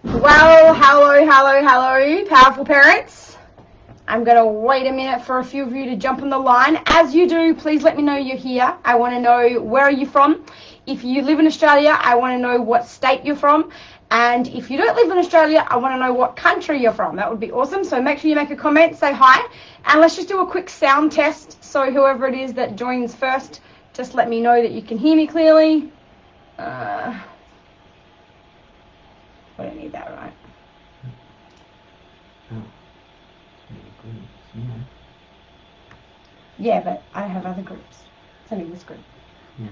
Well, hello, powerful parents. I'm going to wait a minute for a few of you to jump on the line. As you do, please let me know you're here. I want to know where are you from. If you live in Australia, I want to know what state you're from. And if you don't live in Australia, I want to know what country you're from. That would be awesome. So make sure you make a comment, say hi, and let's just do a quick sound test. So whoever it is that joins first, just let me know that you can hear me clearly. I don't need that, right? Yeah, but I have other groups. It's only this group. Yeah.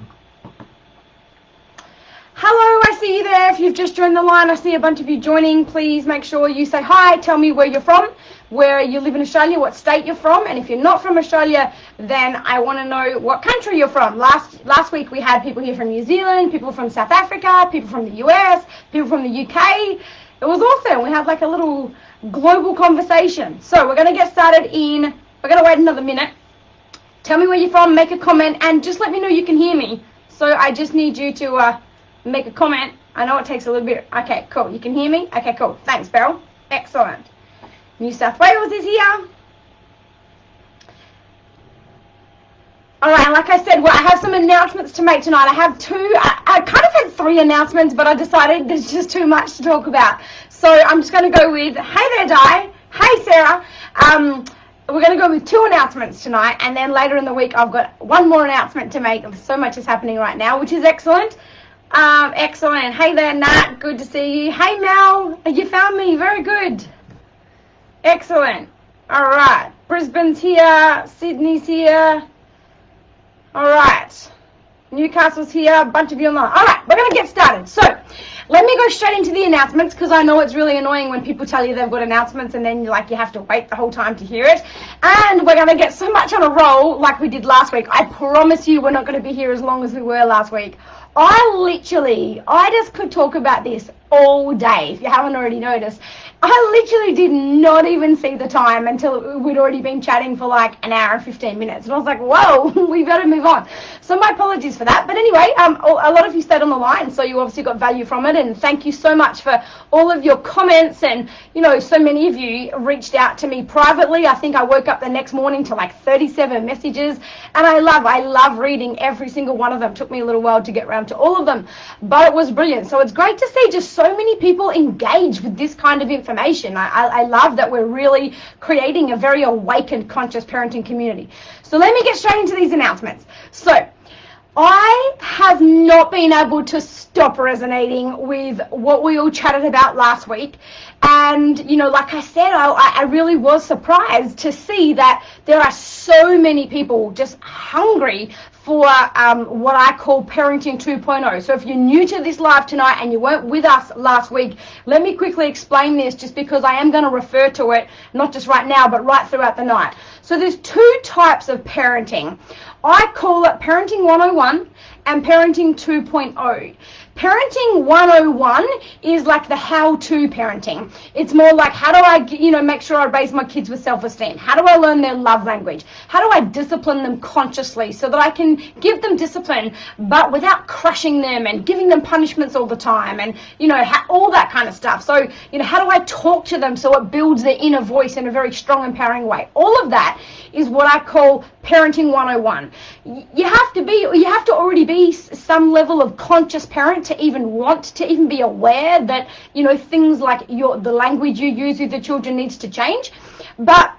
Hello, I see you there. If you've just joined the line, I see a bunch of you joining. Please make sure you say hi, tell me where you're from, where you live in Australia, what state you're from, and if you're not from Australia, then I want to know what country you're from. Last week we had people here from New Zealand, people from South Africa, people from the US, people from the UK. It was awesome. We had like a little global conversation. So we're going to get started we're going to wait another minute. Tell me where you're from, make a comment, and just let me know you can hear me. So I just need you to make a comment. I know it takes a little bit. Okay, cool. You can hear me? Okay, cool. Thanks, Beryl. Excellent. New South Wales is here. All right, like I said, well, I have some announcements to make tonight. I have two. I kind of had three announcements, but I decided there's just too much to talk about. So I'm just going to go with, hey there, Di. Hey, Sarah. We're going to go with two announcements tonight, and then later in the week, I've got one more announcement to make. So much is happening right now, which is excellent. Excellent. Hey there, Nat. Good to see you. Hey, Mel. You found me. Very good. Excellent. All right. Brisbane's here. Sydney's here. All right. Newcastle's here. A bunch of you online. All right. We're going to get started. So let me go straight into the announcements, because I know it's really annoying when people tell you they've got announcements and then you have to wait the whole time to hear it. And we're going to get so much on a roll like we did last week. I promise you we're not going to be here as long as we were last week. I just could talk about this all day, if you haven't already noticed. I literally did not even see the time until we'd already been chatting for like an hour and 15 minutes. And I was like, whoa, we better move on. So my apologies for that. But anyway, a lot of you stayed on the line, so you obviously got value from it. And thank you so much for all of your comments. And, so many of you reached out to me privately. I think I woke up the next morning to like 37 messages. And I love reading every single one of them. It took me a little while to get around to all of them, but it was brilliant. So it's great to see just so many people engage with this kind of information. I love that we're really creating a very awakened, conscious parenting community. So let me get straight into these announcements. So I have not been able to stop resonating with what we all chatted about last week. And, like I said, I really was surprised to see that there are so many people just hungry for what I call Parenting 2.0. So if you're new to this live tonight and you weren't with us last week, let me quickly explain this, just because I am going to refer to it, not just right now, but right throughout the night. So there's two types of parenting. I call it Parenting 101 and Parenting 2.0. Parenting 101 is like the how-to parenting. It's more like, how do I, make sure I raise my kids with self-esteem? How do I learn their love language? How do I discipline them consciously so that I can give them discipline, but without crushing them and giving them punishments all the time and, all that kind of stuff. So, how do I talk to them so it builds their inner voice in a very strong, empowering way? All of that is what I call Parenting 101. You have to already be some level of conscious parent to even be aware that, things like the language you use with the children needs to change. But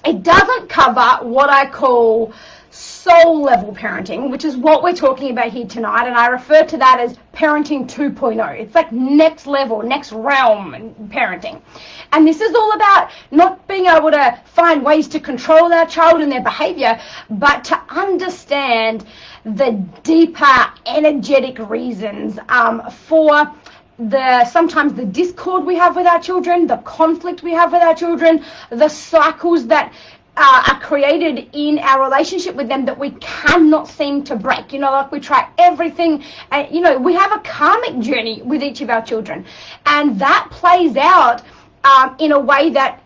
it doesn't cover what I call soul level parenting, which is what we're talking about here tonight, and I refer to that as Parenting 2.0. It's like next level, next realm parenting. And this is all about not being able to find ways to control our child and their behavior, but to understand the deeper energetic reasons for sometimes the discord we have with our children, the conflict we have with our children, the cycles that are created in our relationship with them that we cannot seem to break. Like we try everything, and we have a karmic journey with each of our children, and that plays out in a way that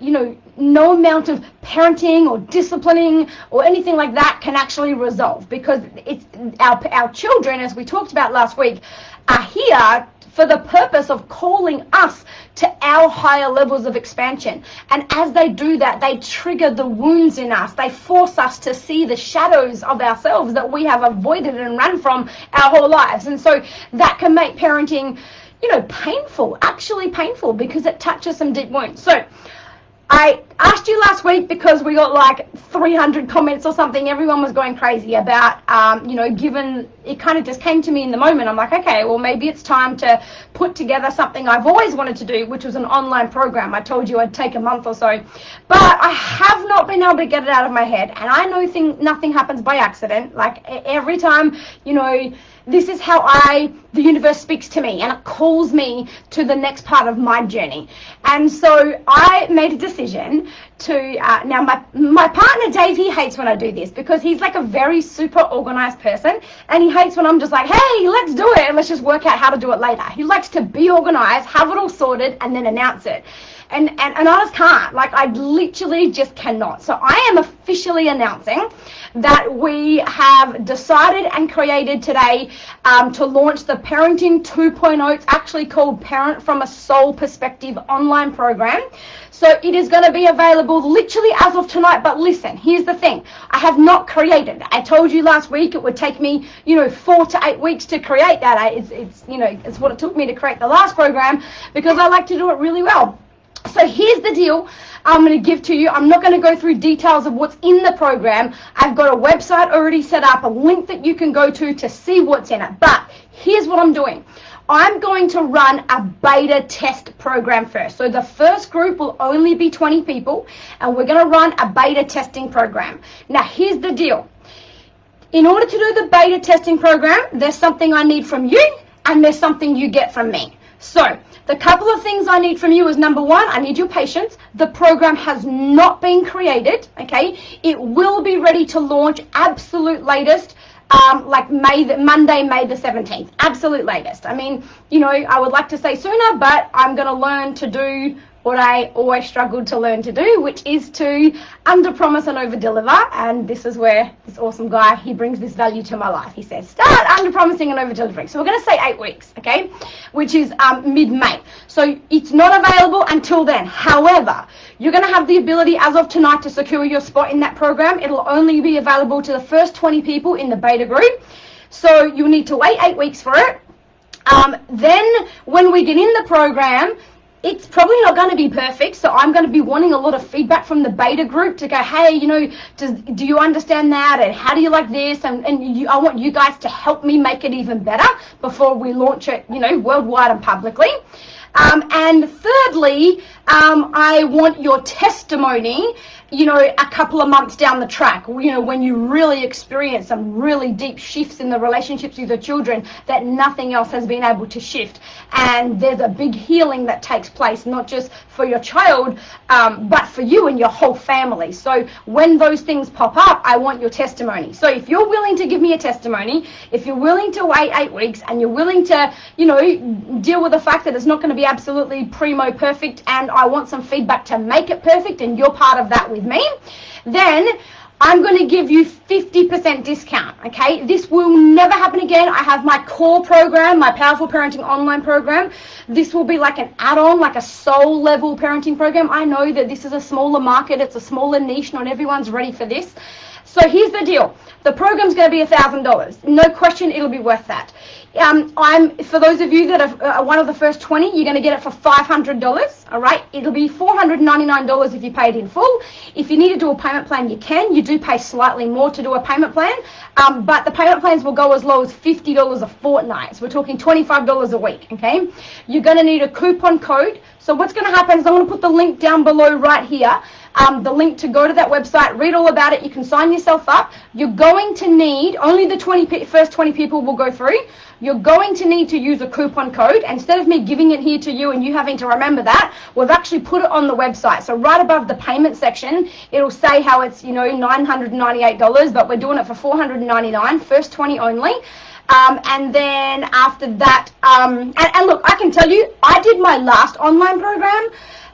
no amount of parenting or disciplining or anything like that can actually resolve, because it's our children, as we talked about last week, are here for the purpose of calling us to our higher levels of expansion. And as they do that, they trigger the wounds in us. They force us to see the shadows of ourselves that we have avoided and run from our whole lives. And so that can make parenting, painful, actually painful, because it touches some deep wounds. So I asked you last week, because we got like 300 comments or something. Everyone was going crazy about, given it kind of just came to me in the moment. I'm like, okay, well, maybe it's time to put together something I've always wanted to do, which was an online program. I told you I'd take a month or so, but I have not been able to get it out of my head. And I know nothing happens by accident. Like every time, this is how the universe speaks to me, and it calls me to the next part of my journey. And so I made a decision to, now my partner Dave, he hates when I do this, because he's like a very super organized person, and he hates when I'm just like, hey, let's do it, and let's just work out how to do it later. He likes to be organized, have it all sorted, and then announce it. And I just can't. Like, I literally just cannot. So I am officially announcing that we have decided and created today to launch the Parenting 2.0. It's actually called Parent from a Soul Perspective online program. So it is going to be available literally as of tonight. But listen, here's the thing. I have not created. I told you last week it would take me, 4 to 8 weeks to create that. It's what it took me to create the last program, because I like to do it really well. So here's the deal I'm going to give to you. I'm not going to go through details of what's in the program. I've got a website already set up, a link that you can go to see what's in it. But here's what I'm doing. I'm going to run a beta test program first. So the first group will only be 20 people, and we're going to run a beta testing program. Now, here's the deal. In order to do the beta testing program, there's something I need from you, and there's something you get from me. So the couple of things I need from you is, number one, I need your patience. The program has not been created, okay? It will be ready to launch absolute latest, like Monday, May the 17th, absolute latest. I mean, I would like to say sooner, but I'm going to learn to do what I always struggled to learn to do, which is to under-promise and over-deliver. And this is where this awesome guy, he brings this value to my life. He says, start under-promising and over-delivering. So we're going to say 8 weeks, okay, which is mid-May. So it's not available until then. However, you're going to have the ability as of tonight to secure your spot in that program. It'll only be available to the first 20 people in the beta group. So you'll need to wait 8 weeks for it. Then when we get in the program, it's probably not going to be perfect, so I'm going to be wanting a lot of feedback from the beta group to go, hey, do you understand that, and how do you like this, and I want you guys to help me make it even better before we launch it, worldwide and publicly. And thirdly, I want your testimony, a couple of months down the track, when you really experience some really deep shifts in the relationships with your children that nothing else has been able to shift. And there's a big healing that takes place, not just for your child, but for you and your whole family. So when those things pop up, I want your testimony. So if you're willing to give me a testimony, if you're willing to wait 8 weeks, and you're willing to, deal with the fact that it's not going to be absolutely primo perfect, and I want some feedback to make it perfect, and you're part of that with me, then I'm going to give you 50% discount, okay? This will never happen again. I have my core program, my Powerful Parenting online program. This will be like an add-on, like a soul level parenting program. I know that this is a smaller market. It's a smaller niche. Not everyone's ready for this. So here's the deal. The program's going to be $1,000. No question, it'll be worth that. For those of you that are one of the first 20, you're going to get it for $500, all right? It'll be $499 if you pay it in full. If you need to do a payment plan, you can. You do pay slightly more to do a payment plan, but the payment plans will go as low as $50 a fortnight. So we're talking $25 a week, okay? You're going to need a coupon code. So what's going to happen is I'm going to put the link down below right here. The link to go to that website, read all about it. You can sign yourself up. You're going to need, only the first 20 people will go through. You're going to need to use a coupon code. Instead of me giving it here to you and you having to remember that, we've actually put it on the website. So right above the payment section, it'll say how it's, $998, but we're doing it for $499, first 20 only. And then after that, and look, I can tell you, I did my last online program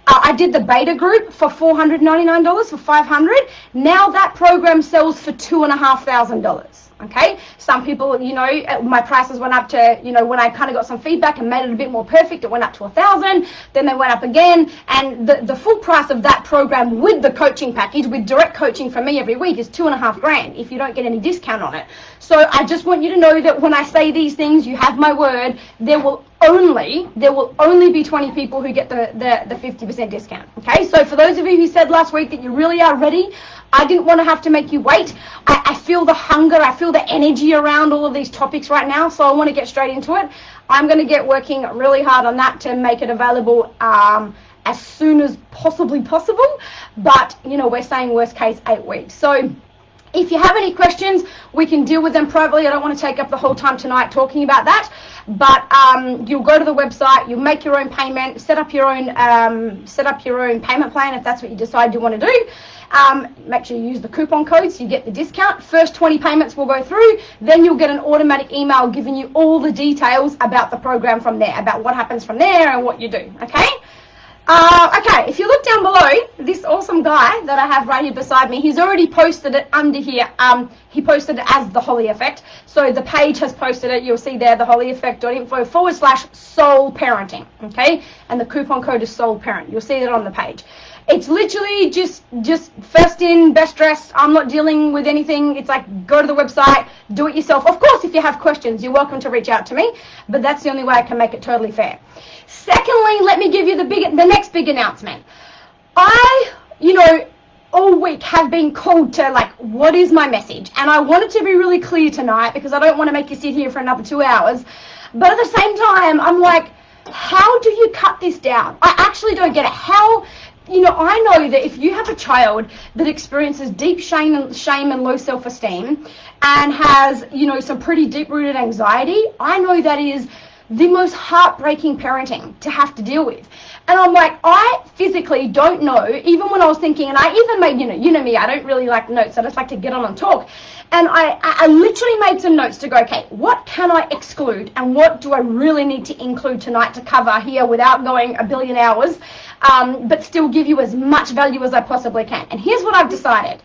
I did the beta group for $499 for $500. Now that program sells for $2,500. Okay, some people, you know, my prices went up to, you know, when I kind of got some feedback and made it a bit more perfect, it went up to $1,000. Then they went up again, and the full price of that program with the coaching package, with direct coaching from me every week, is $2,500 if you don't get any discount on it. So I just want you to know that when I say these things, you have my word. There will only be 20 people who get the 50% discount. Okay, so for those of you who said last week that you really are ready, I didn't want to have to make you wait. I feel the hunger, I feel the energy around all of these topics right now, so I want to get straight into it. I'm going to get working really hard on that to make it available as soon as possible, but you know, we're saying worst case 8 weeks. So if you have any questions, we can deal with them privately. I don't want to take up the whole time tonight talking about that, but you'll go to the website, you'll make your own payment, set up your own payment plan if that's what you decide you want to do. Make sure you use the coupon code so you get the discount. First 20 payments will go through, then you'll get an automatic email giving you all the details about the program from there, about what happens from there and what you do, okay? Okay, if you look down below, this awesome guy that I have right here beside me, he's already posted it under here. He posted it as The Holly Effect. So the page has posted it. You'll see there, thehollyeffect.info/soul parenting, okay? And the coupon code is soul parent. You'll see that on the page. It's literally just first in, best dressed. I'm not dealing with anything. It's like, go to the website, do it yourself. Of course, if you have questions, you're welcome to reach out to me, but that's the only way I can make it totally fair. Secondly, let me give you the next big announcement. All week have been called to, like, what is my message? And I wanted to be really clear tonight because I don't want to make you sit here for another 2 hours. But at the same time, I'm like, how do you cut this down? I actually don't get it. How... You know, I know that if you have a child that experiences deep shame and low self-esteem and has, you know, some pretty deep-rooted anxiety, I know that is the most heartbreaking parenting to have to deal with. And I'm like, I physically don't know, even when I was thinking, and I even made, you know me, I don't really like notes, I just like to get on and talk. And I literally made some notes to go, okay, what can I exclude and what do I really need to include tonight to cover here without going a billion hours, but still give you as much value as I possibly can. And here's what I've decided.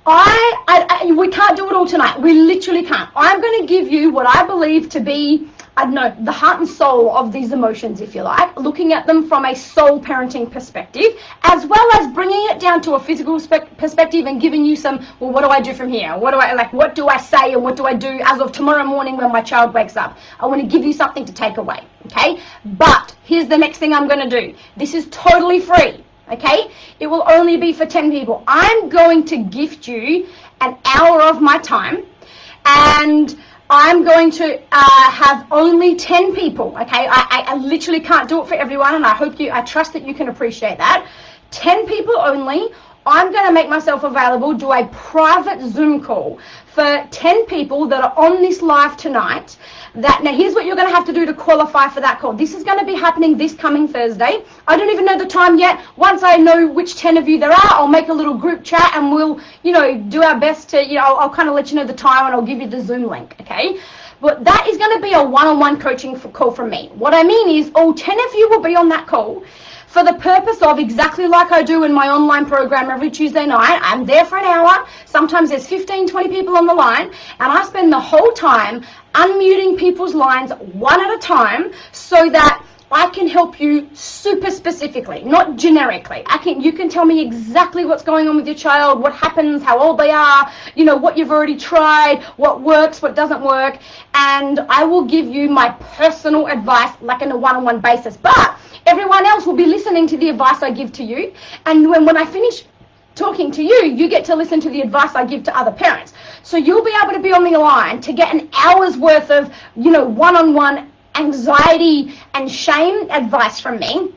We can't do it all tonight. We literally can't. I'm going to give you what I believe to be, I don't know, the heart and soul of these emotions, if you like, looking at them from a soul parenting perspective, as well as bringing it down to a physical perspective and giving you some, well, what do I do from here? What do I say and what do I do as of tomorrow morning when my child wakes up? I want to give you something to take away, okay? But here's the next thing I'm going to do. This is totally free. Okay, it will only be for 10 people. I'm going to gift you an hour of my time, and I'm going to have only 10 people. Okay, I literally can't do it for everyone, and I trust that you can appreciate that. 10 people only. I'm going to make myself available, do a private Zoom call for 10 people that are on this live tonight. Now here's what you're going to have to do to qualify for that call. This is going to be happening this coming Thursday. I don't even know the time yet. Once I know which 10 of you there are, I'll make a little group chat and we'll, you know, do our best to, you know, I'll kind of let you know the time and I'll give you the Zoom link, okay? But that is going to be a one-on-one coaching call from me. What I mean is all 10 of you will be on that call for the purpose of, exactly like I do in my online program every Tuesday night. I'm there for an hour. Sometimes there's 15, 20 people on the line, and I spend the whole time unmuting people's lines one at a time so that I can help you super specifically, not generically. You can tell me exactly what's going on with your child, what happens, how old they are, you know, what you've already tried, what works, what doesn't work, and I will give you my personal advice like in a one-on-one basis. But everyone else will be listening to the advice I give to you, and when I finish talking to you, you get to listen to the advice I give to other parents. So you'll be able to be on the line to get an hour's worth of, you know, one-on-one anxiety and shame advice from me.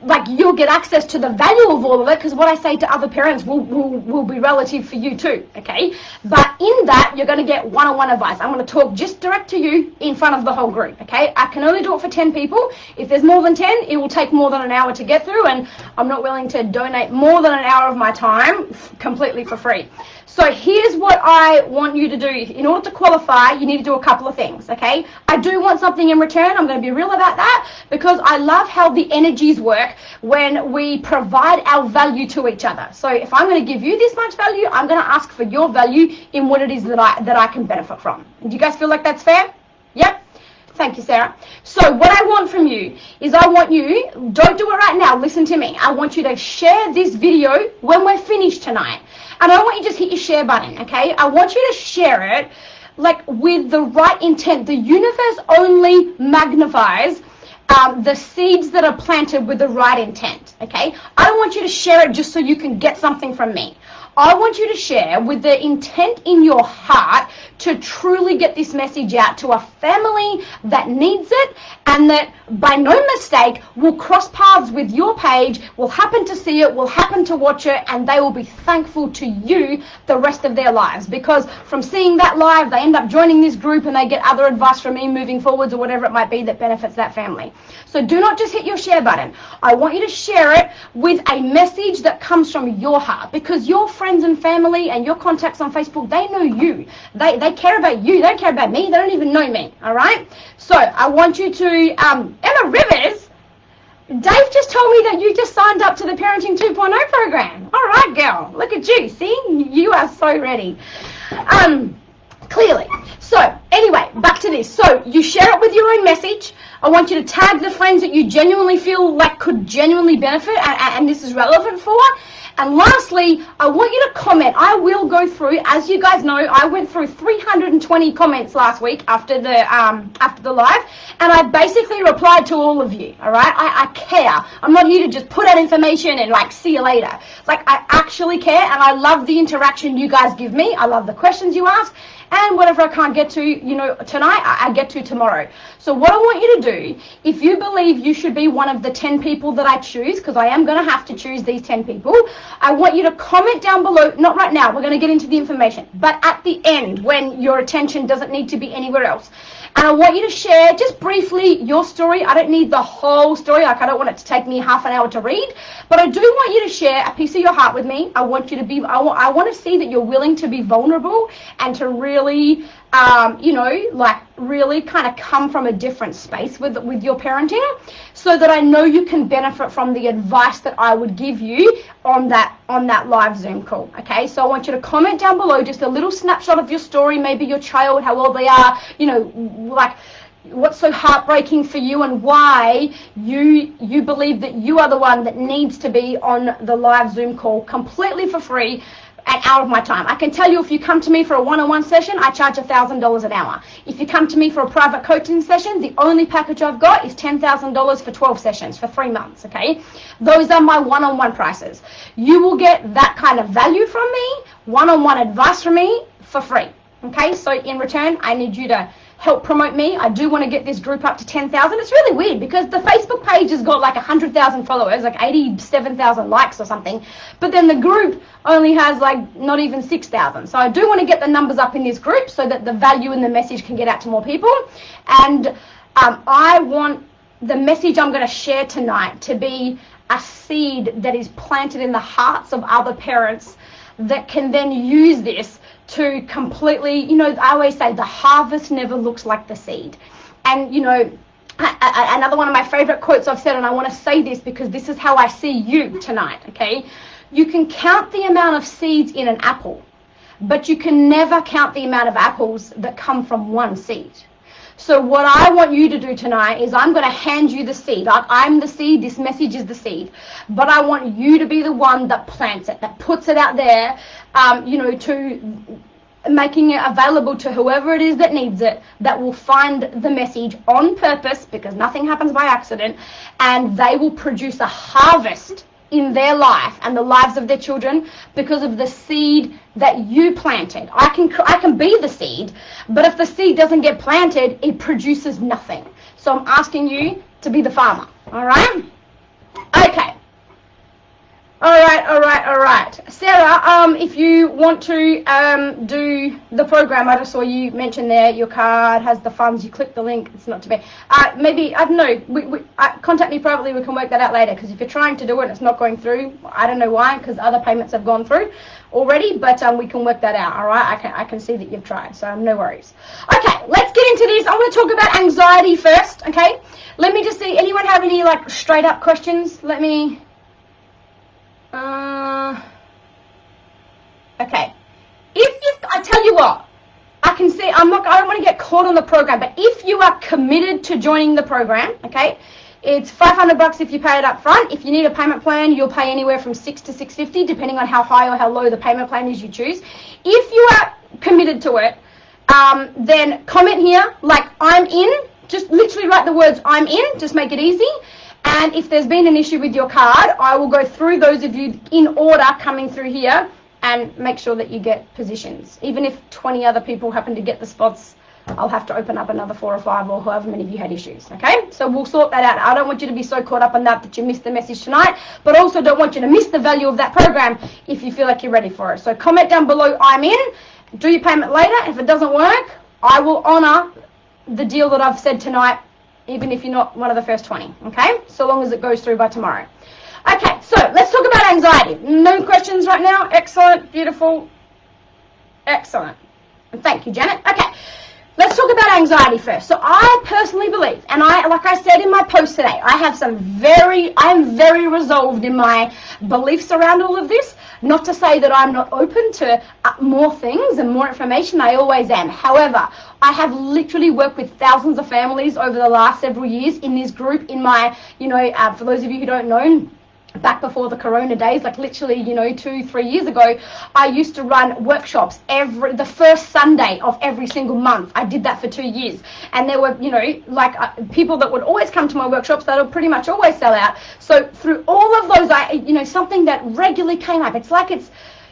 Like, you'll get access to the value of all of it, because what I say to other parents will be relative for you too, okay? But in that, you're going to get one-on-one advice. I'm going to talk just direct to you in front of the whole group, okay? I can only do it for 10 people. If there's more than 10, it will take more than an hour to get through, and I'm not willing to donate more than an hour of my time completely for free. So here's what I want you to do. In order to qualify, you need to do a couple of things, okay? I do want something in return. I'm going to be real about that because I love how the energies work when we provide our value to each other. So if I'm going to give you this much value, I'm going to ask for your value in what it is that I can benefit from. Do you guys feel like that's fair? Yep. Thank you, Sarah. So what I want from you is I want you, don't do it right now, listen to me. I want you to share this video when we're finished tonight. And I don't want you to just hit your share button, okay? I want you to share it like with the right intent. The universe only magnifies the seeds that are planted with the right intent, okay? I don't want you to share it just so you can get something from me. I want you to share with the intent in your heart to truly get this message out to a family that needs it and that by no mistake will cross paths with your page, will happen to see it, will happen to watch it, and they will be thankful to you the rest of their lives. Because from seeing that live, they end up joining this group and they get other advice from me moving forwards or whatever it might be that benefits that family. So do not just hit your share button. I want you to share it with a message that comes from your heart, because your friends and family and your contacts on Facebook, they know you. They care about you. They don't care about me. They don't even know me. All right? So I want you to, Emma Rivers, Dave just told me that you just signed up to the Parenting 2.0 program. All right, girl. Look at you. See? You are so ready. Clearly. So anyway, back to this. So you share it with your own message. I want you to tag the friends that you genuinely feel like could genuinely benefit and this is relevant for. And lastly, I want you to comment. I will go through, as you guys know, I went through 320 comments last week after the live, and I basically replied to all of you, all right? I care. I'm not here to just put out information and like see you later. It's like I actually care, and I love the interaction you guys give me. I love the questions you ask. And whatever I can't get to, tonight, I get to tomorrow. So what I want you to do, if you believe you should be one of the 10 people that I choose, because I am going to have to choose these 10 people, I want you to comment down below, not right now, we're going to get into the information, but at the end when your attention doesn't need to be anywhere else. And I want you to share just briefly your story. I don't need the whole story. Like I don't want it to take me half an hour to read, but I do want you to share a piece of your heart with me. I want you to be, I want to see that you're willing to be vulnerable and to really, really kind of come from a different space with your parenting, so that I know you can benefit from the advice that I would give you on that live Zoom call. Okay, so I want you to comment down below just a little snapshot of your story, maybe your child, how old they are, like what's so heartbreaking for you and why you believe that you are the one that needs to be on the live Zoom call completely for free and out of my time. I can tell you, if you come to me for a one-on-one session, I charge $1,000 an hour. If you come to me for a private coaching session, the only package I've got is $10,000 for 12 sessions for 3 months, okay? Those are my one-on-one prices. You will get that kind of value from me, one-on-one advice from me for free, okay? So in return, I need you to help promote me. I do want to get this group up to 10,000. It's really weird because the Facebook page has got like 100,000 followers, like 87,000 likes or something. But then the group only has like not even 6,000. So I do want to get the numbers up in this group so that the value and the message can get out to more people. And I want the message I'm going to share tonight to be a seed that is planted in the hearts of other parents that can then use this to completely, I always say the harvest never looks like the seed. And, another one of my favorite quotes I've said, and I want to say this because this is how I see you tonight, okay? You can count the amount of seeds in an apple, but you can never count the amount of apples that come from one seed. So what I want you to do tonight is I'm going to hand you the seed. I'm the seed. This message is the seed. But I want you to be the one that plants it, that puts it out there, to making it available to whoever it is that needs it, that will find the message on purpose, because nothing happens by accident, and they will produce a harvest in their life and the lives of their children because of the seed that you planted. I can be the seed, but if the seed doesn't get planted, it produces nothing. So I'm asking you to be the farmer, all right? Okay. All right. Sarah, if you want to do the program, I just saw you mention there your card has the funds. You click the link. It's not to be. Maybe, I don't know, contact me privately. We can work that out later, because if you're trying to do it and it's not going through, I don't know why, because other payments have gone through already, but we can work that out, all right? I can see that you've tried, so no worries. Okay, let's get into this. I want to talk about anxiety first, okay? Let me just see, anyone have any, like, straight up questions? Let me... okay. If I tell you what, I can see, I don't want to get caught on the program, but if you are committed to joining the program, okay, it's $500 if you pay it up front. If you need a payment plan, you'll pay anywhere from $6 to $650, depending on how high or how low the payment plan is you choose. If you are committed to it, then comment here, like, I'm in. Just literally write the words, I'm in. Just make it easy. And if there's been an issue with your card, I will go through those of you in order coming through here and make sure that you get positions. Even if 20 other people happen to get the spots, I'll have to open up another 4 or 5 or however many of you had issues, okay? So we'll sort that out. I don't want you to be so caught up on that you missed the message tonight, but also don't want you to miss the value of that program if you feel like you're ready for it. So comment down below, I'm in. Do your payment later. If it doesn't work, I will honor the deal that I've said tonight, even if you're not one of the first 20, okay? So long as it goes through by tomorrow. Okay, so let's talk about anxiety. No questions right now? Excellent, beautiful, excellent. And thank you, Janet. Okay, let's talk about anxiety first. So I personally believe, and like I said in my post today, I am very resolved in my beliefs around all of this. Not to say that I'm not open to more things and more information, I always am. However, I have literally worked with thousands of families over the last several years in this group, in my, for those of you who don't know, back before the corona days, like literally, 2-3 years ago, I used to run workshops the first Sunday of every single month. I did that for 2 years. And there were, people that would always come to my workshops that would pretty much always sell out. So through all of those, something that regularly came up, it's like if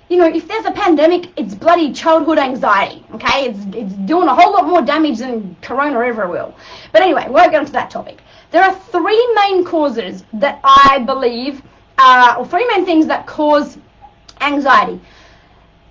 there's a pandemic, it's bloody childhood anxiety, okay? It's doing a whole lot more damage than corona ever will. But anyway, we won't get into that topic. There are 3 main causes that I believe, or 3 main things that cause anxiety.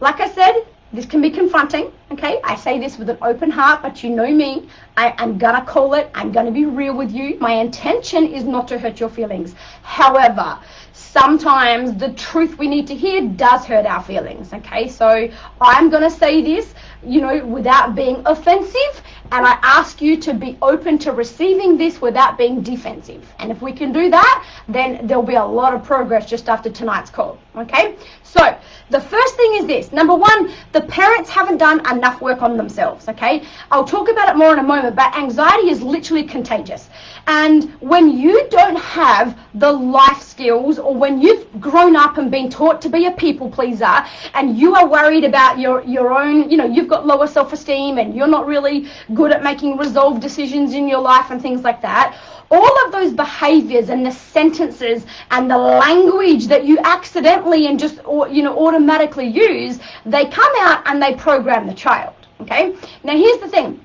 Like I said, this can be confronting, okay? I say this with an open heart, but you know me. I'm gonna call it. I'm gonna be real with you. My intention is not to hurt your feelings. However, sometimes the truth we need to hear does hurt our feelings, okay? So I'm gonna say this, without being offensive, and I ask you to be open to receiving this without being defensive. And if we can do that, then there'll be a lot of progress just after tonight's call, okay? So the first thing is this. Number 1, the parents haven't done enough work on themselves, okay? I'll talk about it more in a moment, but anxiety is literally contagious. And when you don't have the life skills, or when you've grown up and been taught to be a people pleaser, and you are worried about your own, you've got lower self-esteem and you're not really good at making resolved decisions in your life and things like that, all of those behaviors and the sentences and the language that you accidentally and just automatically use, they come out and they program the child, okay? Now here's the thing.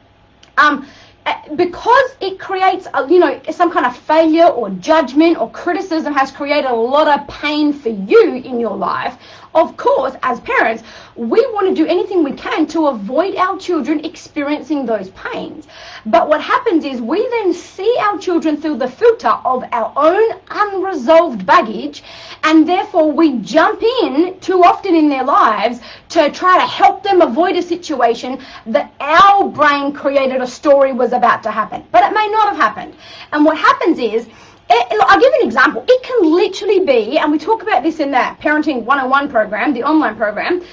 Because it creates some kind of failure or judgment or criticism has created a lot of pain for you in your life, of course, as parents, we want to do anything we can to avoid our children experiencing those pains. But what happens is we then see our children through the filter of our own unresolved baggage, and therefore we jump in too often in their lives to try to help them avoid a situation that our brain created a story was about to happen. But it may not have happened. And what happens is, I'll give you an example. It can literally be, and we talk about this in that Parenting 101 program, the online program,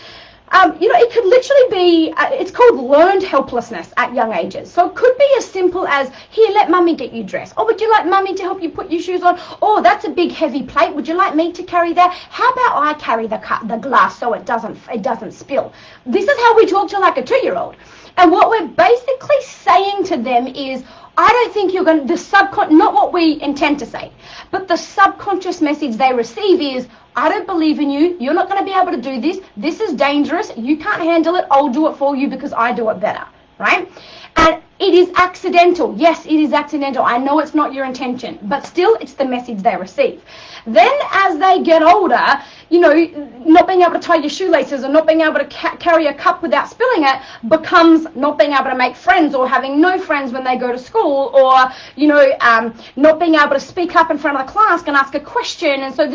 it could literally be, it's called learned helplessness at young ages. So it could be as simple as, here, let mummy get you dressed. Oh, would you like mummy to help you put your shoes on? Oh, that's a big heavy plate. Would you like me to carry that? How about I carry the glass so it doesn't spill? This is how we talk to like a 2-year-old. And what we're basically saying to them is, I don't think you're going to, not what we intend to say, but the subconscious message they receive is, I don't believe in you. You're not going to be able to do this. This is dangerous. You can't handle it. I'll do it for you because I do it better, right? And It is accidental. Yes, it is accidental. I know it's not your intention, but still it's the message they receive. Then as they get older, not being able to tie your shoelaces or not being able to carry a cup without spilling it becomes not being able to make friends or having no friends when they go to school, or, not being able to speak up in front of the class and ask a question. And so,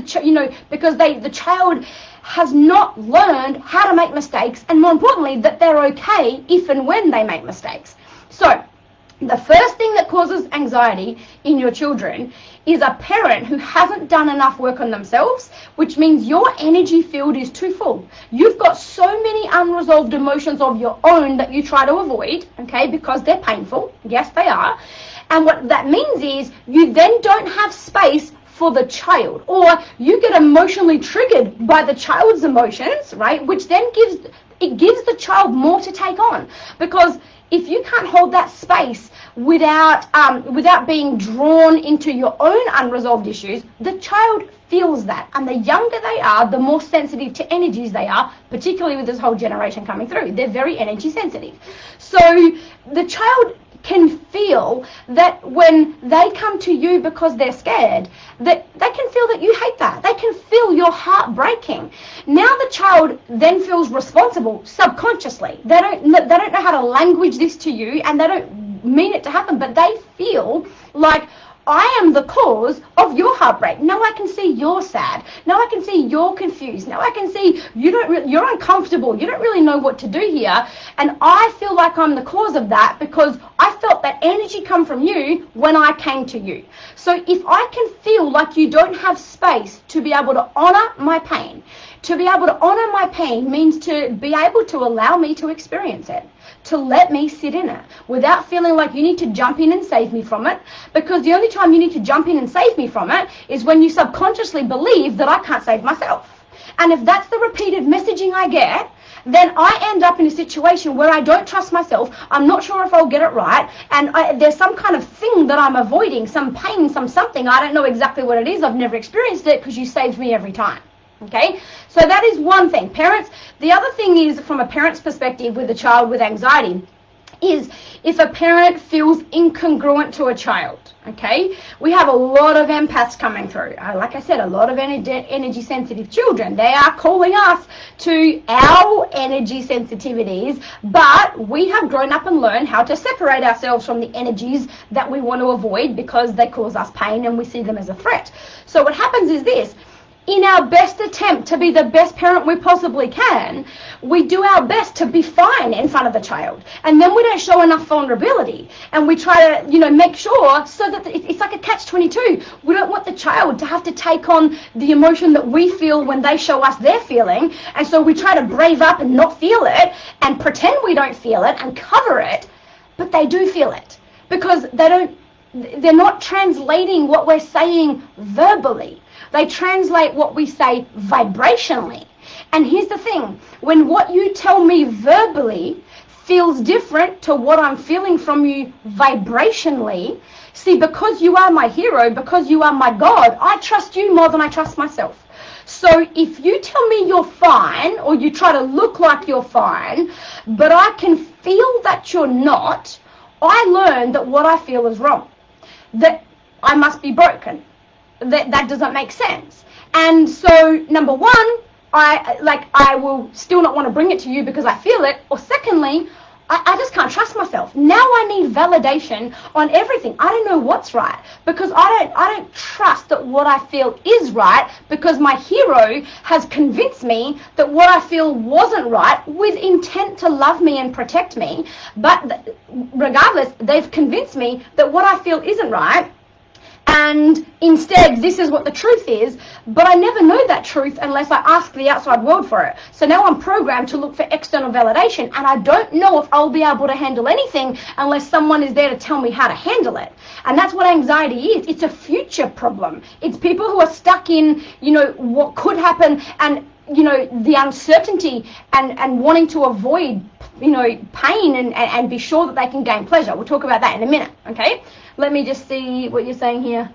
because the child has not learned how to make mistakes, and more importantly, that they're okay if and when they make mistakes. So the first thing that causes anxiety in your children is a parent who hasn't done enough work on themselves, which means your energy field is too full. You've got so many unresolved emotions of your own that you try to avoid, okay, because they're painful. Yes, they are. And what that means is you then don't have space for the child, or you get emotionally triggered by the child's emotions, right, which then gives the child more to take on. Because if you can't hold that space without being drawn into your own unresolved issues, the child feels that. And the younger they are, the more sensitive to energies they are, particularly with this whole generation coming through. They're very energy sensitive. So the child can feel that when they come to you because they're scared, that they can feel that you hate that. They can feel your heart breaking. Now the child then feels responsible subconsciously. They don't know how to language this to you, and they don't mean it to happen, but they feel like, I am the cause of your heartbreak. Now I can see you're sad. Now I can see you're confused. Now I can see you're uncomfortable. You don't really know what to do here. And I feel like I'm the cause of that because I felt that energy come from you when I came to you. So if I can feel like you don't have space to be able to honor my pain, to be able to honor my pain means to be able to allow me to experience it, to let me sit in it without feeling like you need to jump in and save me from it, because the only time you need to jump in and save me from it is when you subconsciously believe that I can't save myself. And if that's the repeated messaging I get, then I end up in a situation where I don't trust myself. I'm not sure if I'll get it right, and there's some kind of thing that I'm avoiding, some pain, something. I don't know exactly what it is. I've never experienced it because you saved me every time. Okay, so that is one thing. Parents, the other thing is, from a parent's perspective with a child with anxiety, is if a parent feels incongruent to a child. Okay, we have a lot of empaths coming through. Like I said, a lot of energy sensitive children. They are calling us to our energy sensitivities, but we have grown up and learned how to separate ourselves from the energies that we want to avoid because they cause us pain and we see them as a threat. So what happens is this: in our best attempt to be the best parent we possibly can, we do our best to be fine in front of the child. And then we don't show enough vulnerability. And we try to, make sure so that it's like a catch-22. We don't want the child to have to take on the emotion that we feel when they show us they're feeling. And so we try to brave up and not feel it and pretend we don't feel it and cover it. But they do feel it because they're not translating what we're saying verbally. They translate what we say vibrationally. And here's the thing: when what you tell me verbally feels different to what I'm feeling from you vibrationally, see, because you are my hero, because you are my God, I trust you more than I trust myself. So if you tell me you're fine, or you try to look like you're fine, but I can feel that you're not, I learned that what I feel is wrong, that I must be broken. That doesn't make sense. And so, number one, I will still not want to bring it to you because I feel it. Or secondly, I just can't trust myself. Now I need validation on everything. I don't know what's right because I don't trust that what I feel is right, because my hero has convinced me that what I feel wasn't right with intent to love me and protect me. But regardless, they've convinced me that what I feel isn't right. And instead, this is what the truth is, but I never know that truth unless I ask the outside world for it. So now I'm programmed to look for external validation, and I don't know if I'll be able to handle anything unless someone is there to tell me how to handle it. And that's what anxiety is. It's a future problem. It's people who are stuck in, what could happen, and, the uncertainty and wanting to avoid, pain and be sure that they can gain pleasure. We'll talk about that in a minute, okay? Let me just see what you're saying here.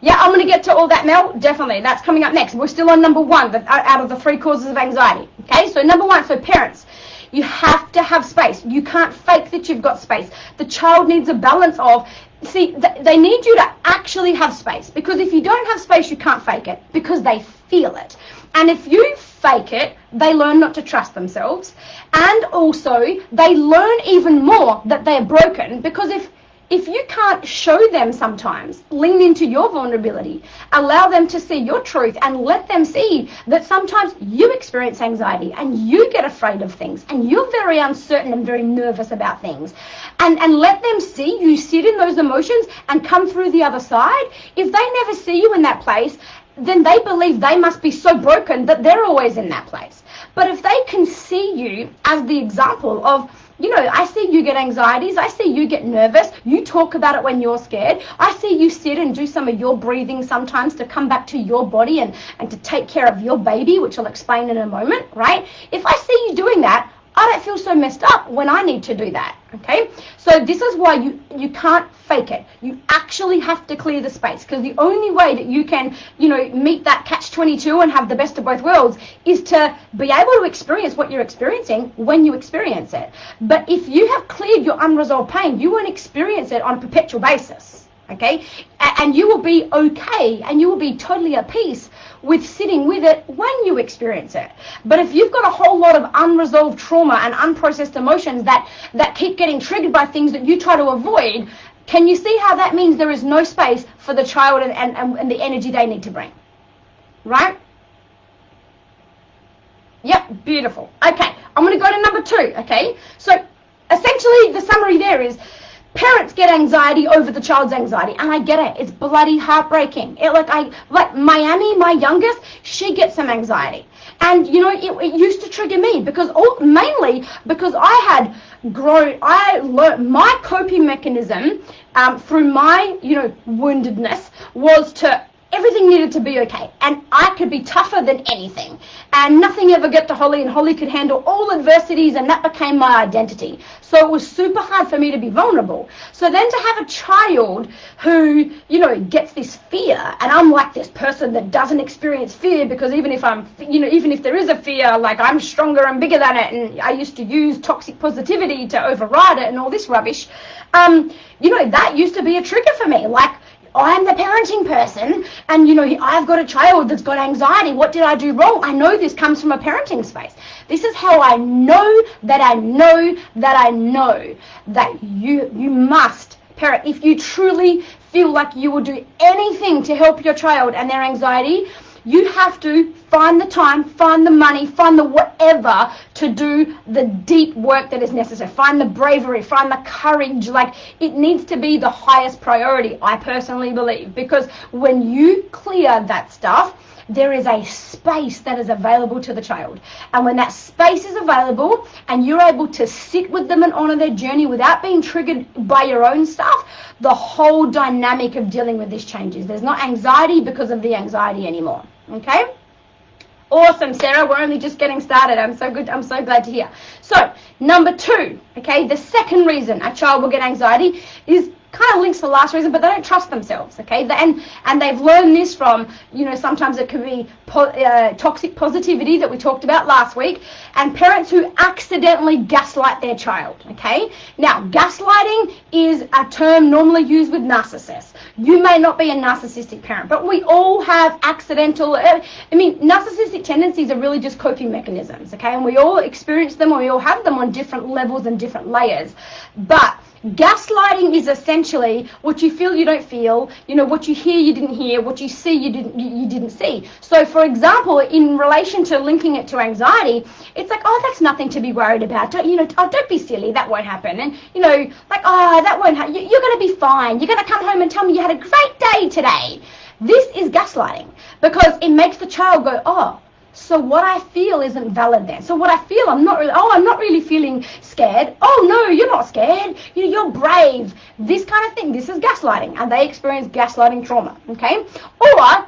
Yeah, I'm going to get to all that, Mel. Definitely. That's coming up next. We're still on number one out of the 3 causes of anxiety. Okay, so number one, so parents, you have to have space. You can't fake that you've got space. The child needs a balance of, see, they need you to actually have space, because if you don't have space, you can't fake it, because they feel it. And if you fake it, they learn not to trust themselves. And also, they learn even more that they're broken, because if you can't show them sometimes, lean into your vulnerability, allow them to see your truth, and let them see that sometimes you experience anxiety and you get afraid of things and you're very uncertain and very nervous about things, and let them see you sit in those emotions and come through the other side. If they never see you in that place, then they believe they must be so broken that they're always in that place. But if they can see you as the example of, you know, I see you get anxieties, I see you get nervous, you talk about it when you're scared, I see you sit and do some of your breathing sometimes to come back to your body and to take care of your baby, which I'll explain in a moment, right? If I see you doing that, I don't feel so messed up when I need to do that, okay? So this is why you can't fake it. You actually have to clear the space, because the only way that you can, you know, meet that catch-22 and have the best of both worlds is to be able to experience what you're experiencing when you experience it. But if you have cleared your unresolved pain, you won't experience it on a perpetual basis, okay? And you will be okay, and you will be totally at peace with sitting with it when you experience it. But if you've got a whole lot of unresolved trauma and unprocessed emotions that keep getting triggered by things that you try to avoid, can you see how that means there is no space for the child and the energy they need to bring? Right? Yep, beautiful. Okay, I'm going to go to number 2, okay? So essentially the summary there is, parents get anxiety over the child's anxiety, and I get it. It's bloody heartbreaking. Like Miami, my youngest, she gets some anxiety, and you know it used to trigger me mainly because I learned my coping mechanism through my woundedness was to. Everything needed to be okay, and I could be tougher than anything, and nothing ever got to Holly, and Holly could handle all adversities, and that became my identity. So it was super hard for me to be vulnerable. So then to have a child who, gets this fear, and I'm like this person that doesn't experience fear, because even if there is a fear, like I'm stronger and bigger than it, and I used to use toxic positivity to override it and all this rubbish, that used to be a trigger for me. Like, I'm the parenting person, and I've got a child that's got anxiety. What did I do wrong? I know this comes from a parenting space. This is how I know that you must parent. If you truly feel like you will do anything to help your child and their anxiety, you have to find the time, find the money, find the whatever to do the deep work that is necessary. Find the bravery, find the courage. Like, it needs to be the highest priority, I personally believe, because when you clear that stuff, there is a space that is available to the child. And when that space is available and you're able to sit with them and honor their journey without being triggered by your own stuff, the whole dynamic of dealing with this changes. There's not anxiety because of the anxiety anymore. Okay? Awesome, Sarah. We're only just getting started. I'm so glad to hear. So, number 2, okay, the second reason a child will get anxiety is kind of links to the last reason, but they don't trust themselves, okay? And they've learned this from, sometimes it could be toxic positivity that we talked about last week, and parents who accidentally gaslight their child, okay? Now, gaslighting is a term normally used with narcissists. You may not be a narcissistic parent, but we all have accidental, narcissistic tendencies are really just coping mechanisms, okay? And we all experience them, and we all have them on different levels and different layers. But gaslighting is essentially what you feel you don't feel, what you hear you didn't hear, what you see you didn't see. So for example, in relation to linking it to anxiety, it's like, oh, that's nothing to be worried about. Don't be silly, that won't happen. And that won't happen. You're going to be fine. You're going to come home and tell me you had a great day today. This is gaslighting, because it makes the child go, oh, so what I feel isn't valid then. So what I feel, I'm not really feeling scared. Oh, no, you're not scared. You're brave. This kind of thing. This is gaslighting. And they experience gaslighting trauma, okay? Or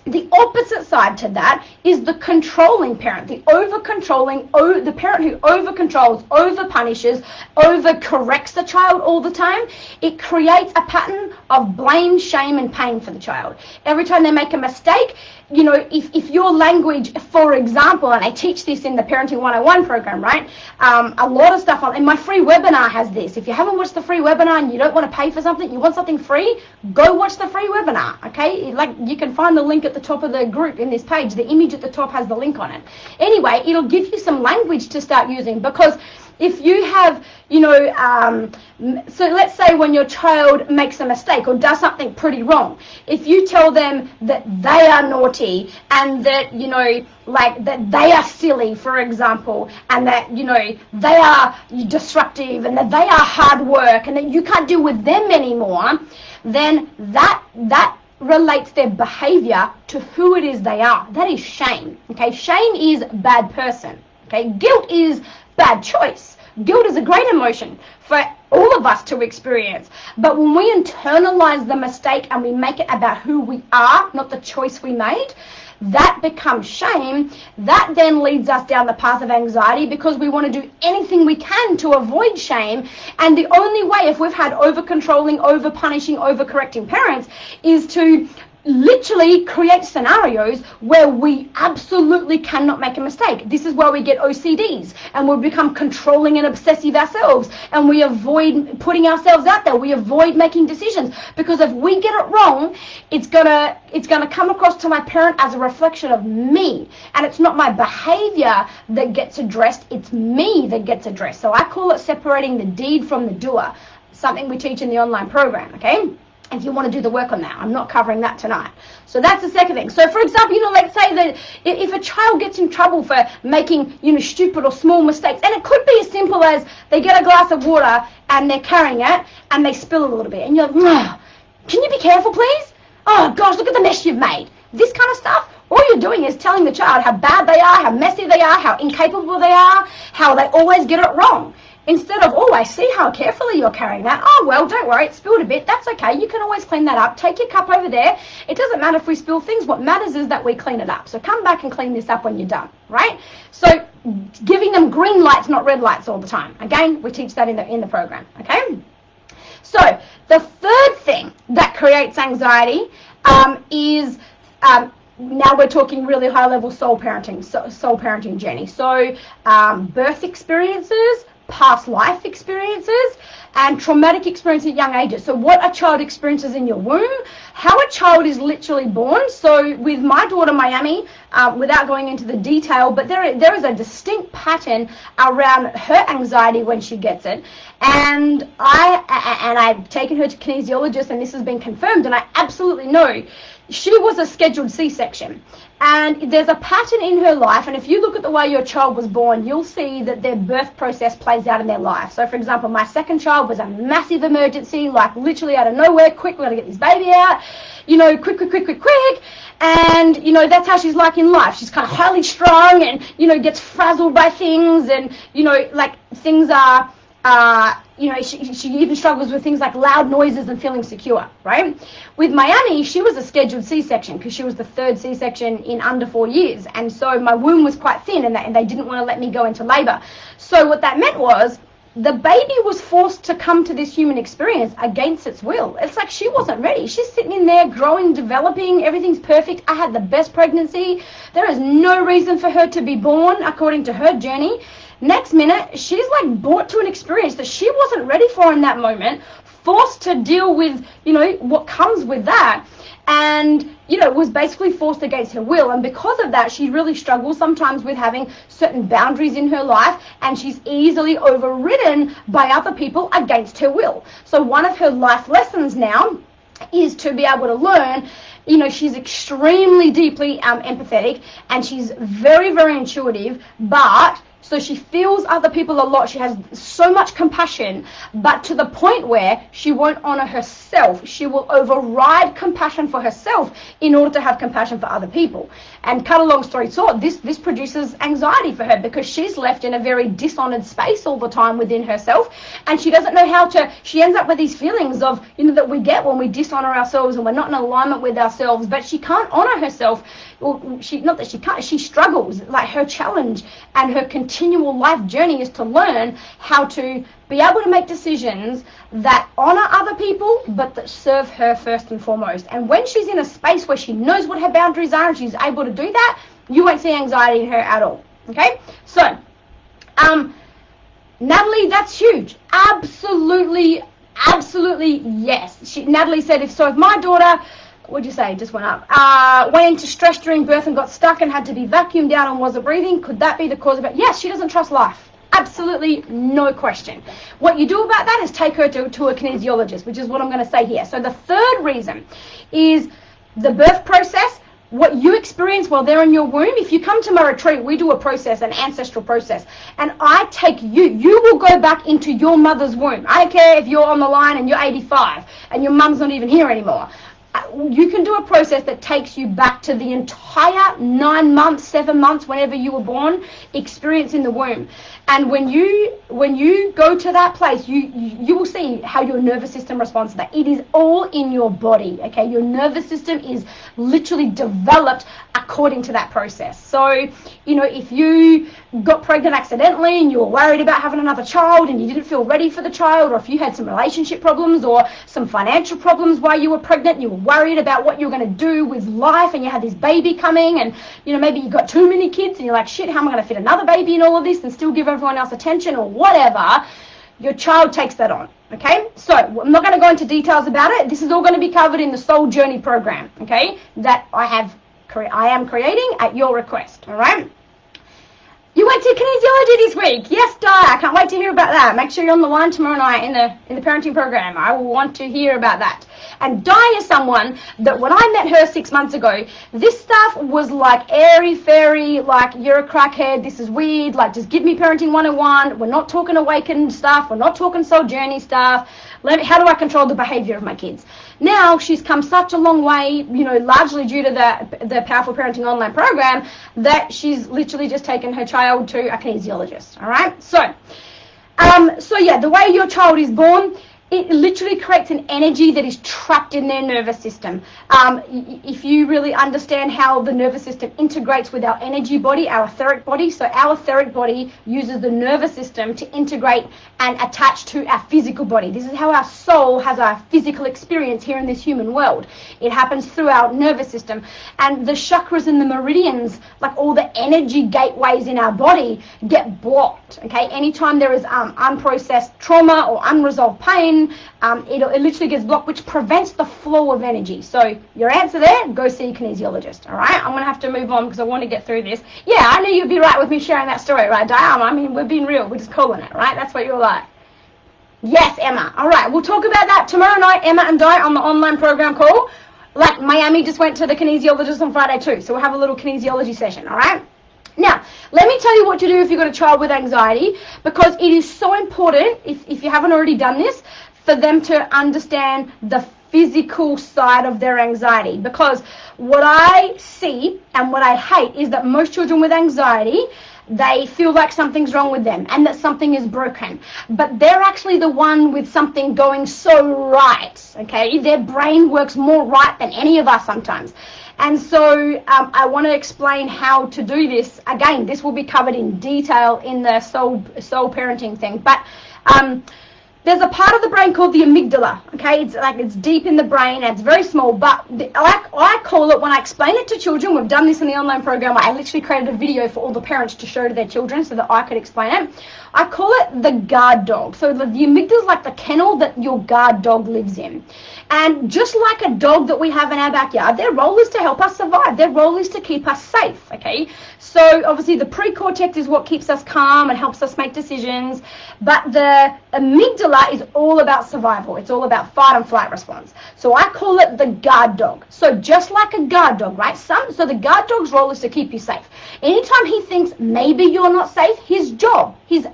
the opposite side to that is the controlling parent, the over-controlling, the parent who over-controls, over-punishes, over-corrects the child all the time. It creates a pattern of blame, shame, and pain for the child. Every time they make a mistake, you know, if your language, for example, and I teach this in the Parenting 101 program, right? A lot of stuff in my free webinar has this. If you haven't watched the free webinar and you don't want to pay for something, you want something free, go watch the free webinar, okay? Like, you can find the link at the top of the group in this page. The image at the top has the link on it. Anyway, it'll give you some language to start using, because if you have, you know, so let's say when your child makes a mistake or does something pretty wrong, if you tell them that they are naughty and that, you know, like that they are silly, for example, and that, you know, they are disruptive and that they are hard work and that you can't deal with them anymore, then that relates their behavior to who it is they are. That is shame, okay? Shame is bad person, okay? Guilt is bad choice. Guilt is a great emotion for all of us to experience. But when we internalize the mistake and we make it about who we are, not the choice we made, that becomes shame. That then leads us down the path of anxiety, because we want to do anything we can to avoid shame. And the only way, if we've had over-controlling, over-punishing, over-correcting parents, is to literally create scenarios where we absolutely cannot make a mistake. This is where we get OCDs and we become controlling and obsessive ourselves, and we avoid putting ourselves out there. We avoid making decisions, because if we get it wrong, it's gonna come across to my parent as a reflection of me, and it's not my behavior that gets addressed, it's me that gets addressed. So I call it separating the deed from the doer, something we teach in the online program, okay? If you want to do the work on that, I'm not covering that tonight. So that's the second thing. So for example, you know, let's say that if a child gets in trouble for making, you know, stupid or small mistakes, and it could be as simple as they get a glass of water and they're carrying it and they spill a little bit, and you're like, can you be careful, please? Oh gosh, look at the mess you've made. This kind of stuff. All you're doing is telling the child how bad they are, how messy they are, how incapable they are, how they always get it wrong. Instead of, oh, I see how carefully you're carrying that. Oh, well, don't worry, it spilled a bit. That's okay. You can always clean that up. Take your cup over there. It doesn't matter if we spill things. What matters is that we clean it up. So come back and clean this up when you're done, right? So giving them green lights, not red lights all the time. Again, we teach that in the program, okay? So the third thing that creates anxiety is... now we're talking really high-level soul parenting journey. So birth experiences, past life experiences, and traumatic experience at young ages. So what a child experiences in your womb, how a child is literally born. So with my daughter Miami, without going into the detail, but there is a distinct pattern around her anxiety when she gets it. And I've taken her to kinesiologists, and this has been confirmed, and I absolutely know she was a scheduled C-section. And there's a pattern in her life, and if you look at the way your child was born, you'll see that their birth process plays out in their life. So for example, my second child was a massive emergency, like literally out of nowhere. Quick, we're going to get this baby out, you know, quick. And, you know, that's how she's like in life. She's kind of highly strung and, you know, gets frazzled by things, and, you know, like things are... you know, she even struggles with things like loud noises and feeling secure, right? With Miami, she was a scheduled C-section because she was the third C-section in under 4 years. And so my womb was quite thin, and they didn't want to let me go into labor. So what that meant was the baby was forced to come to this human experience against its will. It's like she wasn't ready. She's sitting in there growing, developing, everything's perfect. I had the best pregnancy. There is no reason for her to be born according to her journey. Next minute, she's like brought to an experience that she wasn't ready for in that moment, forced to deal with, you know, what comes with that, and, you know, was basically forced against her will. And because of that, she really struggles sometimes with having certain boundaries in her life, and she's easily overridden by other people against her will. So one of her life lessons now is to be able to learn, you know, she's extremely deeply empathetic, and she's very, very intuitive, but So she feels other people a lot. She has so much compassion, but to the point where she won't honor herself. She will override compassion for herself in order to have compassion for other people. And cut a long story short, this produces anxiety for her because she's left in a very dishonored space all the time within herself, and she doesn't know how to. She ends up with these feelings of, that we get when we dishonor ourselves and we're not in alignment with ourselves, but she can't honor herself. Well, not that she can't, she struggles. Like, her challenge and her continual life journey is to learn how to be able to make decisions that honor other people, but that serve her first and foremost. And when she's in a space where she knows what her boundaries are and she's able to do that, you won't see anxiety in her at all. Okay? So, Natalie, that's huge. Absolutely yes. Natalie said, if my daughter, what'd you say, just went up, went into stress during birth and got stuck and had to be vacuumed out and wasn't breathing, could that be the cause of it? Yes, she doesn't trust life. Absolutely, no question. What you do about that is take her to a kinesiologist, which is what I'm going to say here. So the third reason is the birth process, what you experience while they're in your womb. If you come to my retreat, we do a process, an ancestral process, and I take you will go back into your mother's womb. I don't care if you're on the line and you're 85 and your mum's not even here anymore. You can do a process that takes you back to the entire 9 months, 7 months, whenever you were born, experience in the womb. And when you go to that place, you will see how your nervous system responds to that. It is all in your body, okay? Your nervous system is literally developed according to that process. So, if you got pregnant accidentally and you were worried about having another child and you didn't feel ready for the child, or if you had some relationship problems or some financial problems while you were pregnant, you were worried about what you were going to do with life, and you had this baby coming, and maybe you got too many kids and you're like, shit, how am I going to fit another baby in all of this and still give everyone else attention or whatever, your child takes that on. Okay, so I'm not going to go into details about it. This is all going to be covered in the Soul Journey program, okay, that I am creating at your request. All right. You went to kinesiology this week. Yes, Di. I can't wait to hear about that. Make sure you're on the line tomorrow night in the parenting program. I will want to hear about that. And Di is someone that when I met her 6 months ago, this stuff was like airy-fairy, like, you're a crackhead, this is weird, like, just give me parenting 101. We're not talking awakened stuff. We're not talking soul journey stuff. How do I control the behavior of my kids? Now she's come such a long way, largely due to the Powerful Parenting Online program, that she's literally just taken her child to a kinesiologist. All right. So yeah, the way your child is born, it literally creates an energy that is trapped in their nervous system. If you really understand how the nervous system integrates with our energy body, our etheric body, so our etheric body uses the nervous system to integrate and attach to our physical body. This is how our soul has our physical experience here in this human world. It happens through our nervous system. And the chakras and the meridians, like all the energy gateways in our body, get blocked. Okay, anytime there is unprocessed trauma or unresolved pain, it literally gets blocked, which prevents the flow of energy. So your answer there, go see a kinesiologist. All right, I'm going to have to move on because I want to get through this. Yeah, I knew you'd be right with me sharing that story, right, Diane? I mean, we're being real. We're just calling it, right? That's what you're like. Yes, Emma. All right, we'll talk about that tomorrow night, Emma and Di, on the online program call. Like, Miami just went to the kinesiologist on Friday too, so we'll have a little kinesiology session, all right? Now, let me tell you what to do if you've got a child with anxiety, because it is so important, if you haven't already done this, for them to understand the physical side of their anxiety. Because what I see and what I hate is that most children with anxiety, they feel like something's wrong with them and that something is broken. But they're actually the one with something going so right, okay? Their brain works more right than any of us sometimes. And so I want to explain how to do this. Again, this will be covered in detail in the soul parenting thing. But there's a part of the brain called the amygdala, okay? It's deep in the brain, and it's very small, but I call it, when I explain it to children, we've done this in the online program, I literally created a video for all the parents to show to their children so that I could explain it. I call it the guard dog. So the amygdala is like the kennel that your guard dog lives in. And just like a dog that we have in our backyard, their role is to help us survive. Their role is to keep us safe, okay? So obviously the pre-cortex is what keeps us calm and helps us make decisions, but the amygdala amygdala is all about survival. It's all about fight and flight response. So I call it the guard dog. So just like a guard dog, right? So the guard dog's role is to keep you safe. Anytime he thinks maybe you're not safe, his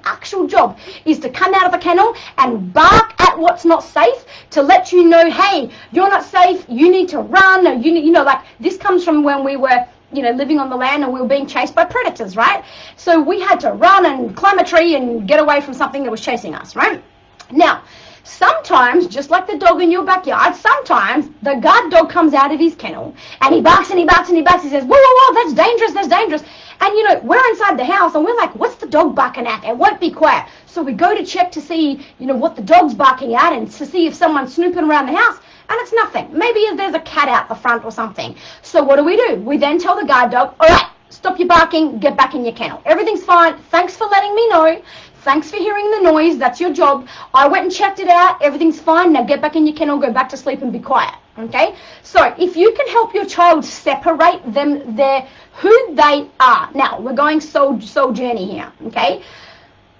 actual job is to come out of the kennel and bark at what's not safe to let you know, hey, you're not safe, you need to run, or like this comes from when we were living on the land and we were being chased by predators, right? So we had to run and climb a tree and get away from something that was chasing us, right? Now, sometimes, just like the dog in your backyard, sometimes the guard dog comes out of his kennel and he barks and he barks and he barks. He says, whoa, whoa, whoa, that's dangerous, that's dangerous. And, we're inside the house and we're like, what's the dog barking at? It won't be quiet. So we go to check to see, what the dog's barking at and to see if someone's snooping around the house. And it's nothing. Maybe if there's a cat out the front or something. So what do? We then tell the guard dog, all right, stop your barking, get back in your kennel. Everything's fine. Thanks for letting me know. Thanks for hearing the noise. That's your job. I went and checked it out. Everything's fine. Now get back in your kennel, go back to sleep and be quiet. Okay? So if you can help your child separate who they are. Now, we're going soul journey here. Okay?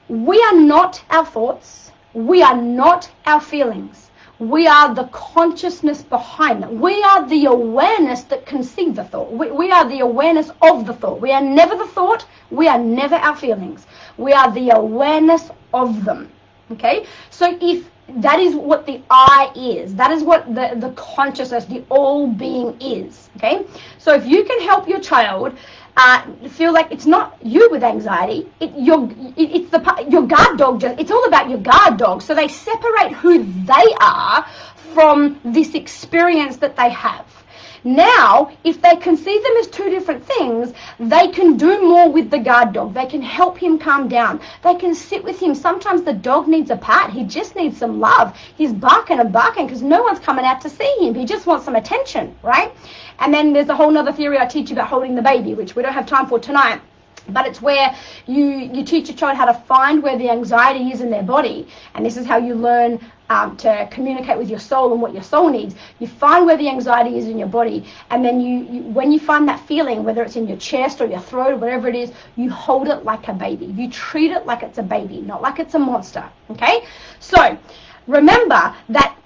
We are not our thoughts. We are not our feelings. We are the consciousness behind them. We are the awareness that conceives the thought. We are the awareness of the thought. We are never the thought. We are never our feelings. We are the awareness of them. Okay? So if that is what the I is, that is what the consciousness, the all-being is. Okay? So if you can help your child feel like it's not you with anxiety, it's your guard dog. It's all about your guard dog. So they separate who they are from this experience that they have. Now, if they can see them as two different things, they can do more with the guard dog. They can help him calm down. They can sit with him. Sometimes the dog needs a pat. He just needs some love. He's barking and barking because no one's coming out to see him. He just wants some attention, right? And then there's a whole other theory I teach about holding the baby, which we don't have time for tonight. But it's where you teach your child how to find where the anxiety is in their body. And this is how you learn to communicate with your soul and what your soul needs. You find where the anxiety is in your body. And then when you find that feeling, whether it's in your chest or your throat or whatever it is, you hold it like a baby. You treat it like it's a baby, not like it's a monster. Okay? So remember that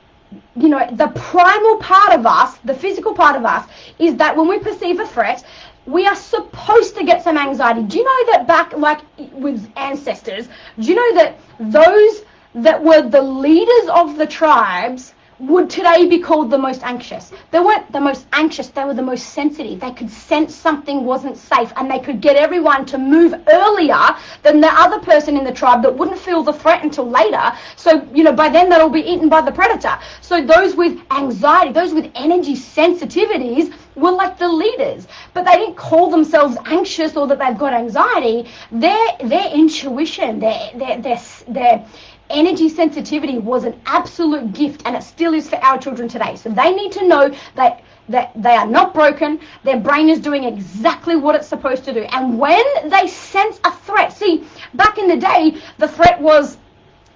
the primal part of us, the physical part of us, is that when we perceive a threat, we are supposed to get some anxiety. Do you know that back, like with ancestors, do you know that those that were the leaders of the tribes would today be called the most anxious? They weren't the most anxious, they were the most sensitive. They could sense something wasn't safe and they could get everyone to move earlier than the other person in the tribe that wouldn't feel the threat until later. So, by then they'll be eaten by the predator. So those with anxiety, those with energy sensitivities were like the leaders. But they didn't call themselves anxious or that they've got anxiety. Their intuition, their energy sensitivity was an absolute gift, and it still is for our children today. So they need to know that they are not broken. Their brain is doing exactly what it's supposed to do. And when they sense a threat, see, back in the day, the threat was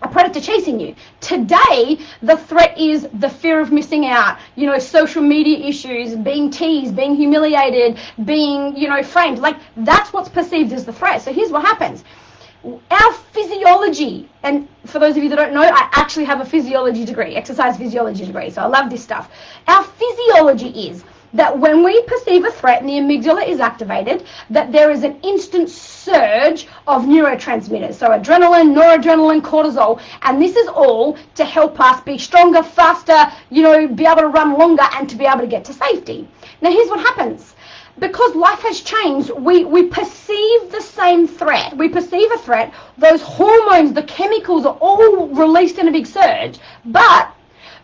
a predator chasing you. Today, the threat is the fear of missing out, social media issues, being teased, being humiliated, being, framed. Like, that's what's perceived as the threat. So here's what happens. Our physiology, and for those of you that don't know, I actually have a physiology degree, exercise physiology degree, so I love this stuff. Our physiology is that when we perceive a threat and the amygdala is activated, that there is an instant surge of neurotransmitters, so adrenaline, noradrenaline, cortisol, and this is all to help us be stronger, faster, be able to run longer and to be able to get to safety. Now here's what happens. Because life has changed, we perceive the same threat. We perceive a threat. Those hormones, the chemicals are all released in a big surge. But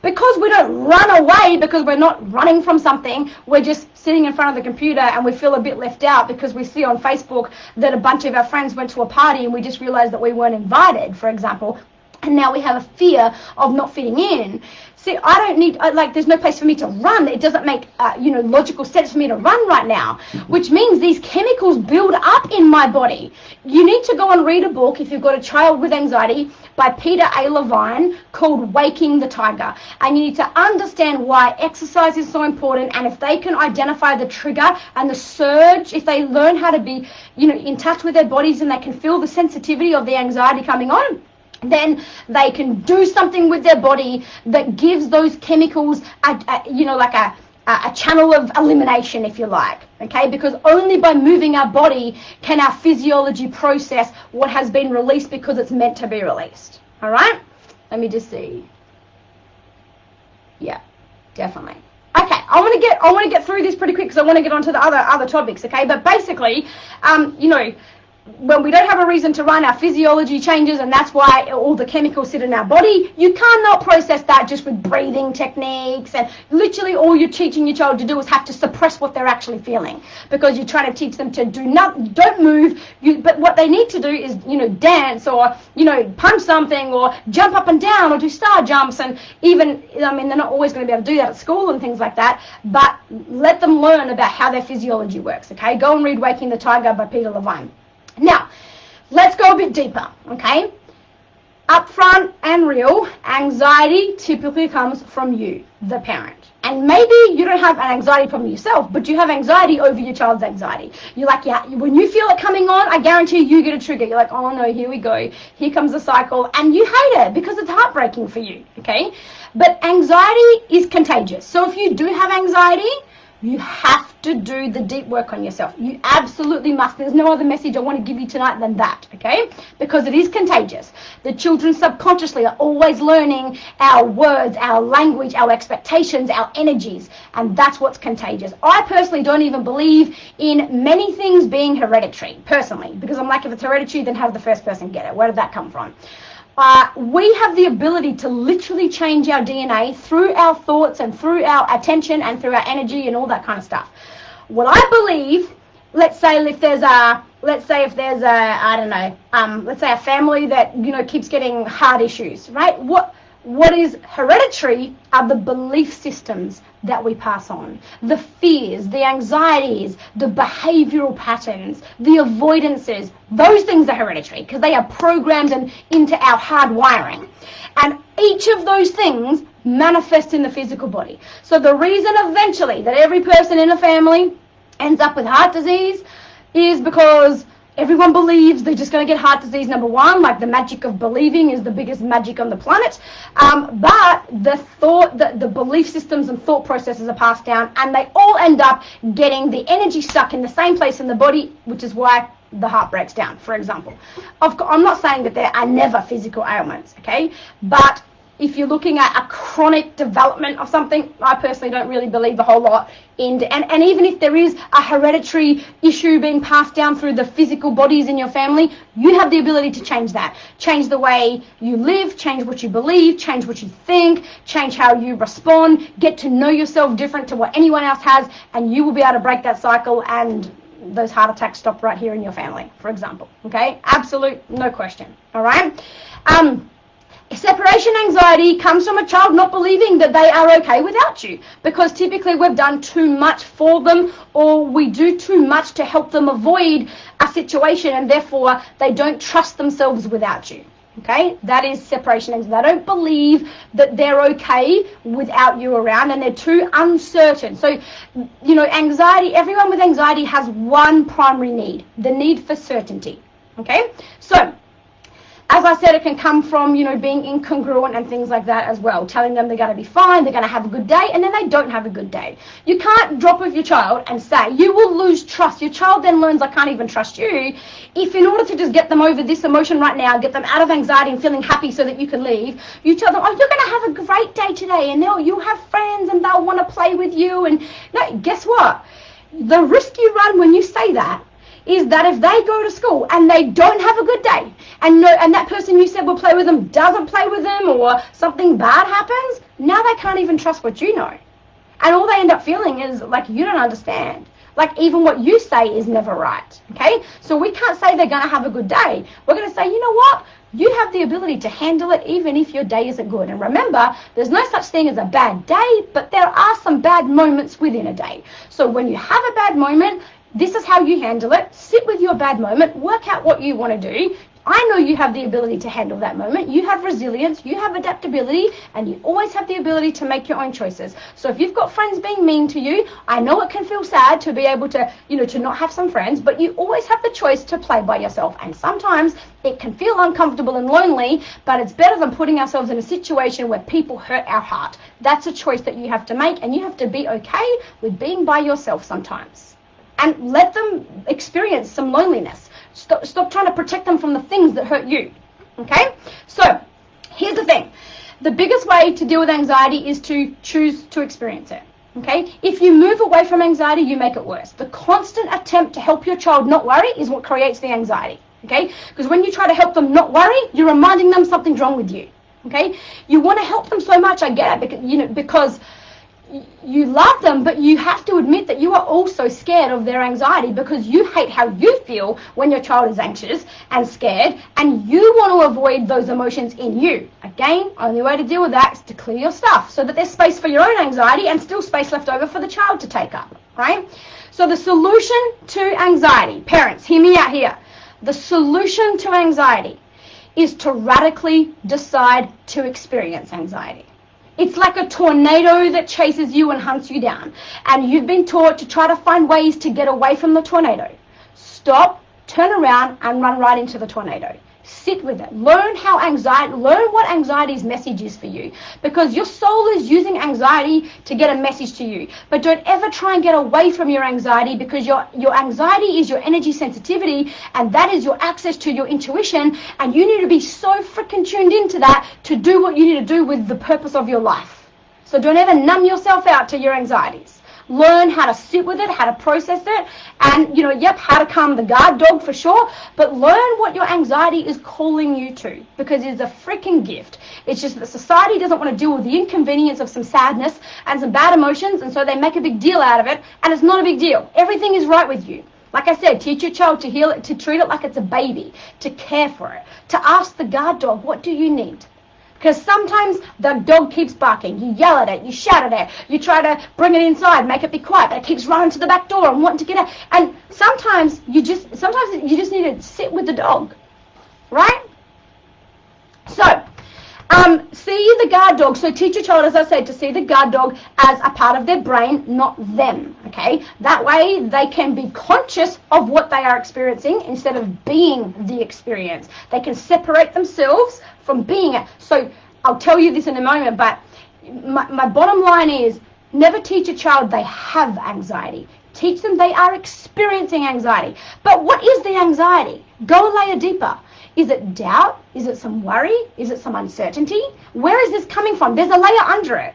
because we don't run away, because we're not running from something, we're just sitting in front of the computer and we feel a bit left out because we see on Facebook that a bunch of our friends went to a party and we just realized that we weren't invited, for example. And now we have a fear of not fitting in. See, I don't need, there's no place for me to run. It doesn't make, logical sense for me to run right now, which means these chemicals build up in my body. You need to go and read a book, if you've got a child with anxiety, by Peter A. Levine called Waking the Tiger. And you need to understand why exercise is so important. And if they can identify the trigger and the surge, if they learn how to be, in touch with their bodies and they can feel the sensitivity of the anxiety coming on, then they can do something with their body that gives those chemicals like a channel of elimination, if you like, okay? Because only by moving our body can our physiology process what has been released because it's meant to be released. All right? Let me just see. Yeah, definitely. Okay, I want to get through this pretty quick because I want to get onto the other topics, okay? But basically, when we don't have a reason to run, our physiology changes, and that's why all the chemicals sit in our body. You cannot process that just with breathing techniques, and literally all you're teaching your child to do is have to suppress what they're actually feeling, because you're trying to teach them to don't move. But what they need to do is, dance, or, punch something, or jump up and down, or do star jumps, and even, they're not always going to be able to do that at school and things like that, but let them learn about how their physiology works, okay? Go and read Waking the Tiger by Peter Levine. Now, let's go a bit deeper, okay? Upfront and real, anxiety typically comes from you, the parent. And maybe you don't have an anxiety problem yourself, but you have anxiety over your child's anxiety. You're like, yeah, when you feel it coming on, I guarantee you get a trigger. You're like, oh no, here we go. Here comes the cycle. And you hate it because it's heartbreaking for you, okay? But anxiety is contagious. So if you do have anxiety, you have to do the deep work on yourself. You absolutely must. There's no other message I want to give you tonight than that, okay? Because it is contagious. The children subconsciously are always learning our words, our language, our expectations, our energies, and that's what's contagious. I personally don't even believe in many things being hereditary, personally, because I'm like, if it's hereditary, then have the first person get it. Where did that come from? We have the ability to literally change our DNA through our thoughts and through our attention and through our energy and all that kind of stuff. What I believe, let's say if there's a family that, keeps getting heart issues, right? What is hereditary are the belief systems that we pass on, the fears, the anxieties, the behavioral patterns, the avoidances. Those things are hereditary because they are programmed and into our hard wiring. And each of those things manifest in the physical body. So the reason eventually that every person in a family ends up with heart disease is because everyone believes they're just going to get heart disease, number one. Like, the magic of believing is the biggest magic on the planet. But the belief systems and thought processes are passed down, and they all end up getting the energy stuck in the same place in the body, which is why the heart breaks down, for example. I'm not saying that there are never physical ailments, okay? But if you're looking at a chronic development of something, I personally don't really believe a whole lot in, and even if there is a hereditary issue being passed down through the physical bodies in your family, you have the ability to change that. Change the way you live, change what you believe, change what you think, change how you respond, get to know yourself different to what anyone else has, and you will be able to break that cycle and those heart attacks stop right here in your family, for example, okay? Absolute, no question, all right? Separation anxiety comes from a child not believing that they are okay without you, because typically we've done too much for them, or we do too much to help them avoid a situation, and therefore they don't trust themselves without you. Okay, that is separation anxiety. They don't believe that they're okay without you around, and they're too uncertain. So, anxiety, everyone with anxiety has one primary need, the need for certainty. Okay, so as I said, it can come from, being incongruent and things like that as well. Telling them they're going to be fine, they're going to have a good day, and then they don't have a good day. You can't drop with your child and say, you will lose trust. Your child then learns, I can't even trust you. If in order to just get them over this emotion right now, get them out of anxiety and feeling happy so that you can leave, you tell them, oh, you're going to have a great day today, and you'll have friends, and they'll want to play with you. And no, guess what? The risk you run when you say that is that if they go to school and they don't have a good day, and that person you said will play with them doesn't play with them, or something bad happens, now they can't even trust what you know. And all they end up feeling is like, you don't understand. Like, even what you say is never right, okay? So we can't say they're going to have a good day. We're going to say, you know what? You have the ability to handle it even if your day isn't good. And remember, there's no such thing as a bad day, but there are some bad moments within a day. So when you have a bad moment, this is how you handle it. Sit with your bad moment, work out what you want to do, I know you have the ability to handle that moment. You have resilience, you have adaptability, and you always have the ability to make your own choices. So if you've got friends being mean to you, I know it can feel sad to be able to, to not have some friends, but you always have the choice to play by yourself. And sometimes it can feel uncomfortable and lonely, but it's better than putting ourselves in a situation where people hurt our heart. That's a choice that you have to make, and you have to be okay with being by yourself sometimes. And let them experience some loneliness. Stop trying to protect them from the things that hurt you, okay? So here's the thing. The biggest way to deal with anxiety is to choose to experience it, okay? If you move away from anxiety, you make it worse. The constant attempt to help your child not worry is what creates the anxiety, okay? Because when you try to help them not worry, you're reminding them something's wrong with you, okay? You want to help them so much, I get it, because you love them, but you have to admit that you are also scared of their anxiety because you hate how you feel when your child is anxious and scared, and you want to avoid those emotions in you. Again, only way to deal with that is to clear your stuff so that there's space for your own anxiety and still space left over for the child to take up, right? So the solution to anxiety, parents, hear me out here. The solution to anxiety is to radically decide to experience anxiety. It's like a tornado that chases you and hunts you down. And you've been taught to try to find ways to get away from the tornado. Stop, turn around, and run right into the tornado. Sit with it. Learn what anxiety's message is for you. Because your soul is using anxiety to get a message to you. But don't ever try and get away from your anxiety, because your anxiety is your energy sensitivity, and that is your access to your intuition, and you need to be so freaking tuned into that to do what you need to do with the purpose of your life. So don't ever numb yourself out to your anxieties. Learn how to sit with it, how to process it, and, how to calm the guard dog for sure, but learn what your anxiety is calling you to, because it's a freaking gift. It's just that society doesn't want to deal with the inconvenience of some sadness and some bad emotions, and so they make a big deal out of it, and it's not a big deal. Everything is right with you. Like I said, teach your child to heal it, to treat it like it's a baby, to care for it, to ask the guard dog, what do you need? Because sometimes the dog keeps barking. You yell at it, you shout at it, you try to bring it inside, make it be quiet, but it keeps running to the back door and wanting to get out. And sometimes you just need to sit with the dog, right? So, see the guard dog. So teach your child, as I said, to see the guard dog as a part of their brain, not them, okay? That way they can be conscious of what they are experiencing instead of being the experience. They can separate themselves from being it. So I'll tell you this in a moment, but my bottom line is never teach a child they have anxiety. Teach them they are experiencing anxiety. But what is the anxiety? Go a layer deeper. Is it doubt? Is it some worry? Is it some uncertainty? Where is this coming from? There's a layer under it.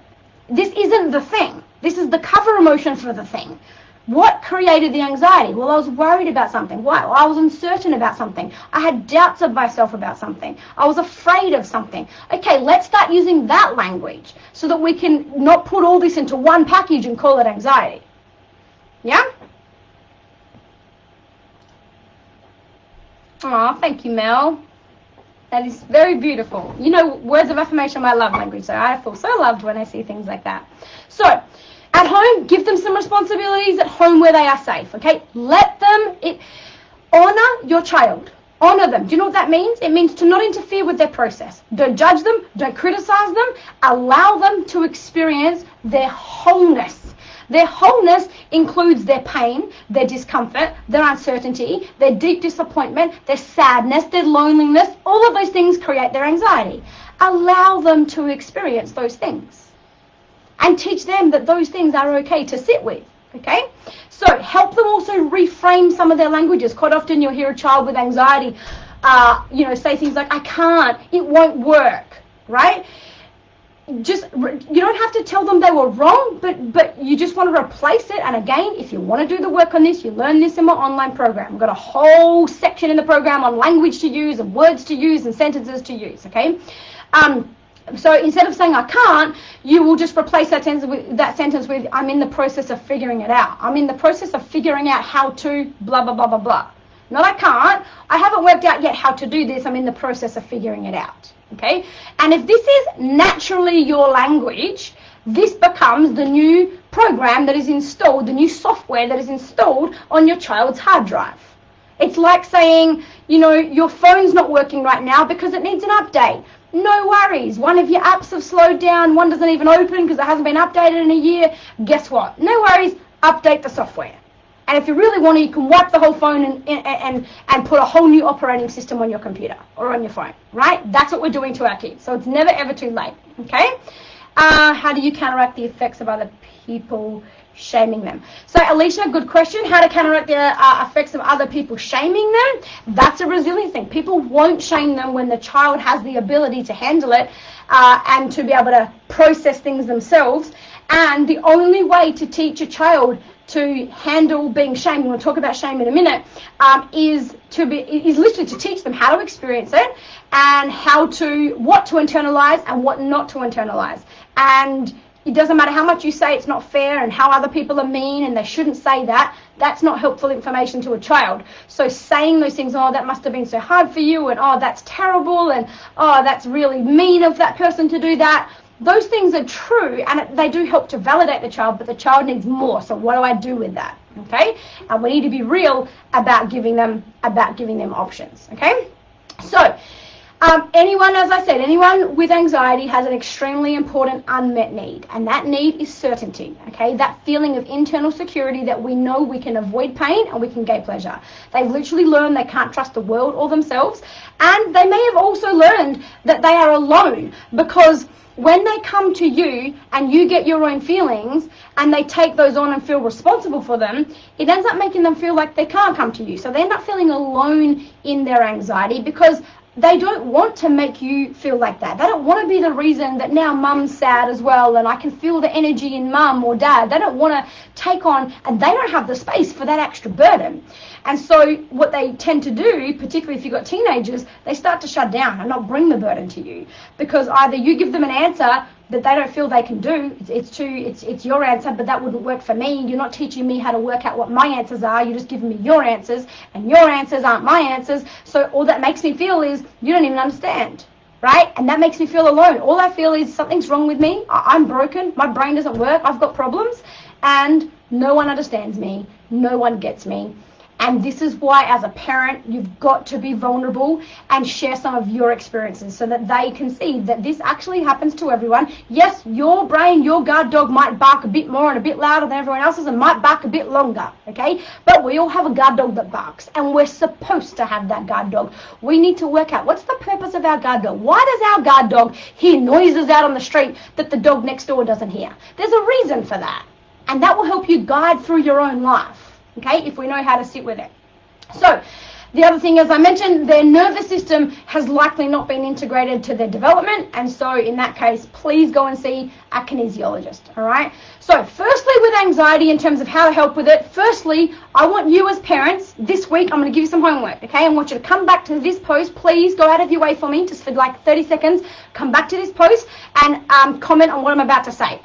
This isn't the thing. This is the cover emotion for the thing. What created the anxiety? Well, I was worried about something. Why? Well, I was uncertain about something. I had doubts of myself about something. I was afraid of something. Okay, let's start using that language so that we can not put all this into one package and call it anxiety. Yeah? Oh, thank you, Mel. That is very beautiful. Words of affirmation are my love language, so I feel so loved when I see things like that. So, at home, give them some responsibilities at home where they are safe, okay? Honor your child. Honor them. Do you know what that means? It means to not interfere with their process. Don't judge them. Don't criticize them. Allow them to experience their wholeness. Their wholeness includes their pain, their discomfort, their uncertainty, their deep disappointment, their sadness, their loneliness. All of those things create their anxiety. Allow them to experience those things. And teach them that those things are okay to sit with, okay? So help them also reframe some of their languages. Quite often you'll hear a child with anxiety, say things like, I can't, it won't work, right? You don't have to tell them they were wrong, but you just want to replace it. And again, if you want to do the work on this, you learn this in my online program. I've got a whole section in the program on language to use and words to use and sentences to use, okay? So instead of saying I can't, you will just replace that sentence with I'm in the process of figuring it out. I'm in the process of figuring out how to blah, blah, blah, blah, blah. Not I can't. I haven't worked out yet how to do this. I'm in the process of figuring it out. Okay? And if this is naturally your language, this becomes the new program that is installed, the new software that is installed on your child's hard drive. It's like saying, you know, your phone's not working right now because it needs an update. No worries. One of your apps have slowed down. One doesn't even open because it hasn't been updated in a year. Guess what? No worries. Update the software. And if you really want to, you can wipe the whole phone and put a whole new operating system on your computer or on your phone, right? That's what we're doing to our kids. So it's never, ever too late, okay? How do you counteract the effects of other people shaming them? So Alicia, good question. How to counteract the effects of other people shaming them? That's a resilient thing. People won't shame them when the child has the ability to handle it and to be able to process things themselves. And the only way to teach a child to handle being shamed, we'll talk about shame in a minute, is literally to teach them how to experience it and what to internalize and what not to internalize. And it doesn't matter how much you say it's not fair and how other people are mean and they shouldn't say that. That's not helpful information to a child. So saying those things, oh, that must have been so hard for you, and oh, that's terrible, and oh, that's really mean of that person to do that. Those things are true, and they do help to validate the child, but the child needs more. So what do I do with that? Okay? And we need to be real about giving them options. Okay? So anyone, as I said, anyone with anxiety has an extremely important unmet need, and that need is certainty. Okay? That feeling of internal security that we know we can avoid pain and we can gain pleasure. They've literally learned they can't trust the world or themselves, and they may have also learned that they are alone, because when they come to you and you get your own feelings and they take those on and feel responsible for them, it ends up making them feel like they can't come to you. So they end up feeling alone in their anxiety because they don't want to make you feel like that. They don't want to be the reason that now mum's sad as well and I can feel the energy in mum or dad. They don't want to take on, and they don't have the space for that extra burden. And so what they tend to do, particularly if you've got teenagers, they start to shut down and not bring the burden to you, because either you give them an answer that they don't feel they can do, it's your answer, but that wouldn't work for me. You're not teaching me how to work out what my answers are. You're just giving me your answers, and your answers aren't my answers. So all that makes me feel is you don't even understand, right? And that makes me feel alone. All I feel is something's wrong with me. I'm broken. My brain doesn't work. I've got problems, and no one understands me. No one gets me. And this is why, as a parent, you've got to be vulnerable and share some of your experiences so that they can see that this actually happens to everyone. Yes, your brain, your guard dog might bark a bit more and a bit louder than everyone else's and might bark a bit longer, okay? But we all have a guard dog that barks, and we're supposed to have that guard dog. We need to work out what's the purpose of our guard dog. Why does our guard dog hear noises out on the street that the dog next door doesn't hear? There's a reason for that, and that will help you guide through your own life. Okay, if we know how to sit with it. So the other thing, as I mentioned, their nervous system has likely not been integrated to their development, and so in that case, please go and see a kinesiologist. All right. So firstly, with anxiety, in terms of how to help with it, firstly, I want you as parents, this week I'm going to give you some homework. Okay, I want you to come back to this post. Please go out of your way for me, just for like 30 seconds. Come back to this post and comment on what I'm about to say.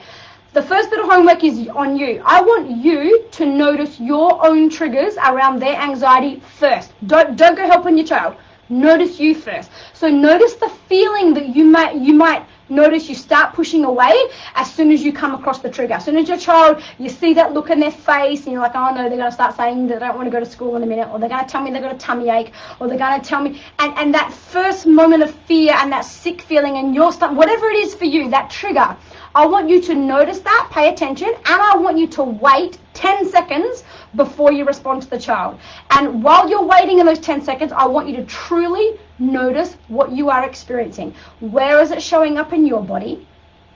The first bit of homework is on you. I want you to notice your own triggers around their anxiety first. Don't go helping your child. Notice you first. So notice the feeling that you might notice you start pushing away as soon as you come across the trigger. As soon as your child, you see that look in their face and you're like, oh no, they're going to start saying that they don't want to go to school in a minute, or they're going to tell me they've got a tummy ache, or they're going to tell me, and that first moment of fear and that sick feeling in your stomach, whatever it is for you, that trigger, I want you to notice that, pay attention, and I want you to wait 10 seconds before you respond to the child. And while you're waiting in those 10 seconds, I want you to truly notice what you are experiencing. Where is it showing up in your body,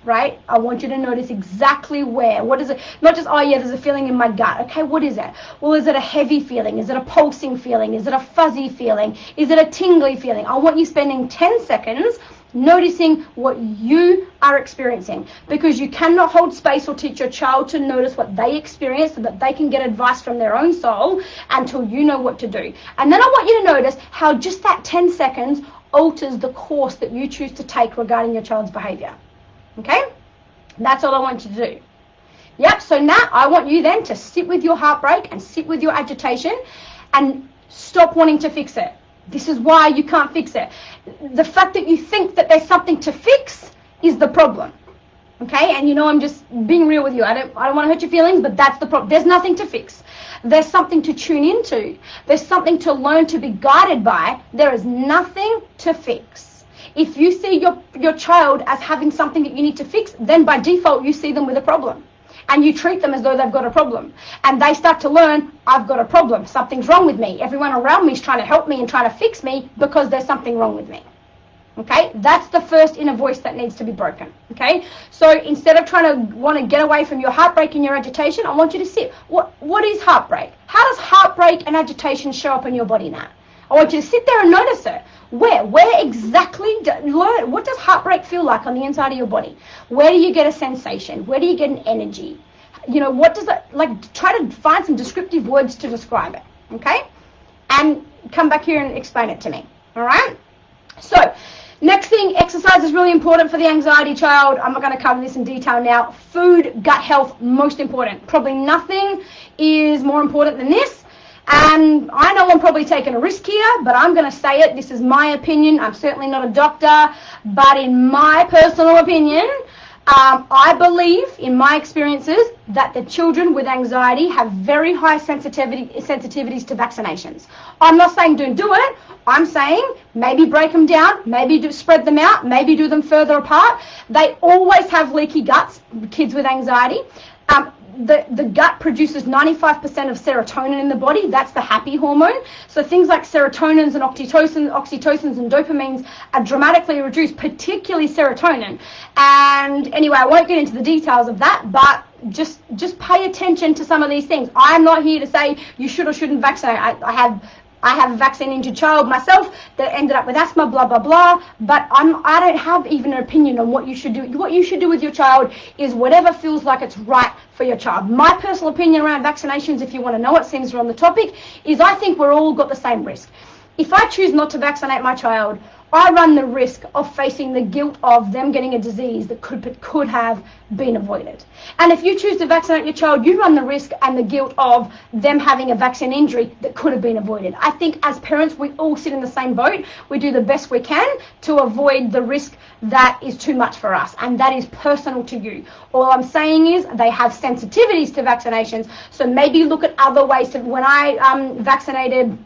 right? I want you to notice exactly where. What is it? Not just, oh yeah, there's a feeling in my gut. Okay, what is it? Well, is it a heavy feeling? Is it a pulsing feeling? Is it a fuzzy feeling? Is it a tingly feeling? I want you spending 10 seconds noticing what you are experiencing, because you cannot hold space or teach your child to notice what they experience so that they can get advice from their own soul until you know what to do. And then I want you to notice how just that 10 seconds alters the course that you choose to take regarding your child's behavior. Okay? That's all I want you to do. Yep, so now I want you then to sit with your heartbreak and sit with your agitation and stop wanting to fix it. This is why you can't fix it. The fact that you think that there's something to fix is the problem. Okay, and you know I'm just being real with you. I don't want to hurt your feelings, but that's the problem. There's nothing to fix. There's something to tune into. There's something to learn, to be guided by. There is nothing to fix. If you see your child as having something that you need to fix, then by default you see them with a problem. And you treat them as though they've got a problem. And they start to learn, I've got a problem. Something's wrong with me. Everyone around me is trying to help me and trying to fix me because there's something wrong with me. Okay, that's the first inner voice that needs to be broken. Okay, so instead of trying to want to get away from your heartbreak and your agitation, I want you to sit. What is heartbreak? How does heartbreak and agitation show up in your body now? I want you to sit there and notice it. Where exactly, learn, what does heartbreak feel like on the inside of your body? Where do you get a sensation? Where do you get an energy? You know, what does it, like, try to find some descriptive words to describe it, okay? And come back here and explain it to me, all right? So, next thing, exercise is really important for the anxiety child. I'm not going to cover this in detail now. Food, gut health, most important. Probably nothing is more important than this. And I know I'm probably taking a risk here, but I'm going to say it. This is my opinion. I'm certainly not a doctor, but in my personal opinion, I believe, in my experiences, that the children with anxiety have very high sensitivities to vaccinations. I'm not saying don't do it. I'm saying maybe break them down, maybe spread them out, maybe do them further apart. They always have leaky guts, kids with anxiety. The gut produces 95% of serotonin in the body. That's the happy hormone. So things like serotonins and oxytocins and dopamines are dramatically reduced, particularly serotonin. And anyway, I won't get into the details of that, but just pay attention to some of these things. I'm not here to say you should or shouldn't vaccinate. I have a vaccine-injured child myself that ended up with asthma, blah, blah, blah, but I don't have even an opinion on what you should do. What you should do with your child is whatever feels like it's right for your child. My personal opinion around vaccinations, if you want to know it, since we're on the topic, is I think we're all got the same risk. If I choose not to vaccinate my child, I run the risk of facing the guilt of them getting a disease that could have been avoided. And if you choose to vaccinate your child, you run the risk and the guilt of them having a vaccine injury that could have been avoided. I think as parents, we all sit in the same boat. We do the best we can to avoid the risk that is too much for us, and that is personal to you. All I'm saying is they have sensitivities to vaccinations, so maybe look at other ways. When I vaccinated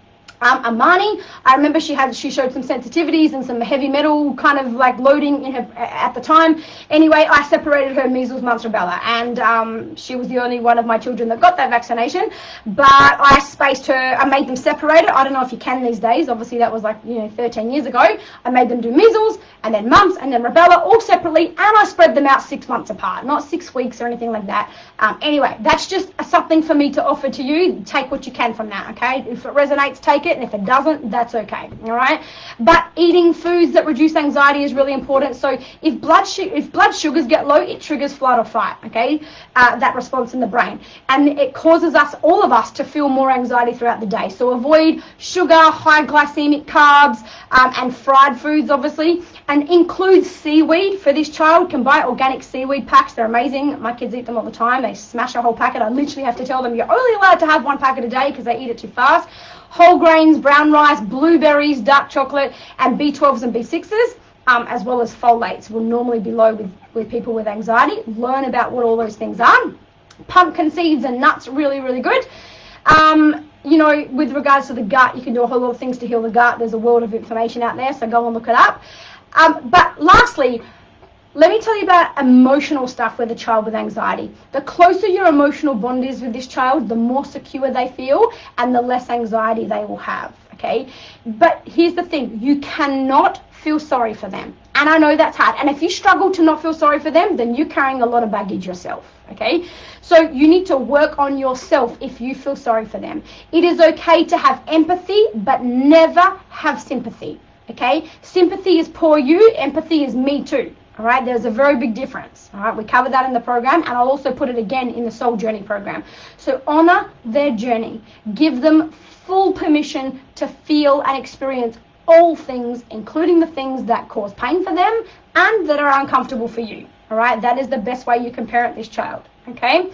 Amani, I remember she showed some sensitivities and some heavy metal kind of like loading in her at the time. Anyway, I separated her measles, mumps, rubella, and she was the only one of my children that got that vaccination. But I spaced her. I made them separated. I don't know if you can these days. Obviously, that was like 13 years ago. I made them do measles and then mumps and then rubella all separately, and I spread them out 6 months apart, not 6 weeks or anything like that. Anyway, that's just something for me to offer to you. Take what you can from that, okay? If it resonates, take it. And if it doesn't, that's okay, all right? But eating foods that reduce anxiety is really important. So if blood sugars get low, it triggers flight or fight, okay? That response in the brain. And it causes all of us to feel more anxiety throughout the day. So avoid sugar, high glycemic carbs, and fried foods, obviously. And include seaweed for this child. Can buy organic seaweed packs. They're amazing. My kids eat them all the time. They smash a whole packet. I literally have to tell them you're only allowed to have 1 packet a day because they eat it too fast. Whole grains, brown rice, blueberries, dark chocolate, and B12s and B6s, as well as folates will normally be low with people with anxiety. Learn about what all those things are. Pumpkin seeds and nuts, really, really good. With regards to the gut, you can do a whole lot of things to heal the gut. There's a world of information out there, so go and look it up. But lastly, let me tell you about emotional stuff with a child with anxiety. The closer your emotional bond is with this child, the more secure they feel and the less anxiety they will have, okay? But here's the thing, you cannot feel sorry for them. And I know that's hard. And if you struggle to not feel sorry for them, then you're carrying a lot of baggage yourself, okay? So you need to work on yourself if you feel sorry for them. It is okay to have empathy, but never have sympathy, okay? Sympathy is poor you, empathy is me too. All right, there's a very big difference. All right, we covered that in the program, and I'll also put it again in the Soul Journey program. So honor their journey. Give them full permission to feel and experience all things, including the things that cause pain for them and that are uncomfortable for you. All right, that is the best way you can parent this child. okay?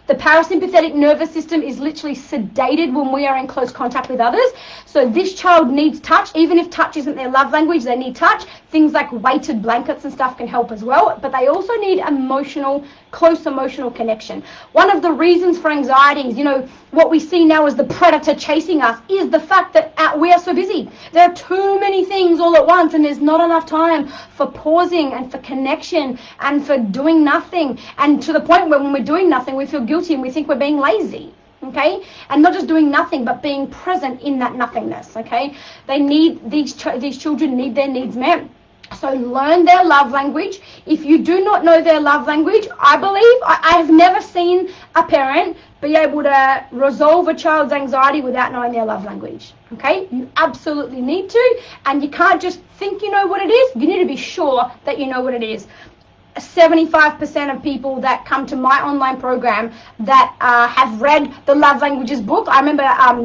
The parasympathetic nervous system is literally sedated when we are in close contact with others. So this child needs touch. Even if touch isn't their love language, they need touch. Things like weighted blankets and stuff can help as well. But they also need close emotional connection. One of the reasons for anxiety is, what we see now as the predator chasing us is the fact that we are so busy. There are too many things all at once, and there's not enough time for pausing and for connection and for doing nothing. And to the point where when we're doing nothing, we feel guilty and we think we're being lazy. Okay, and not just doing nothing, but being present in that nothingness. Okay, they need these children need their needs met. So learn their love language. If you do not know their love language, I believe I have never seen a parent be able to resolve a child's anxiety without knowing their love language. Okay, you absolutely need to, and you can't just think you know what it is. You need to be sure that you know what it is. 75% of people that come to my online program that have read the Love Languages book. I remember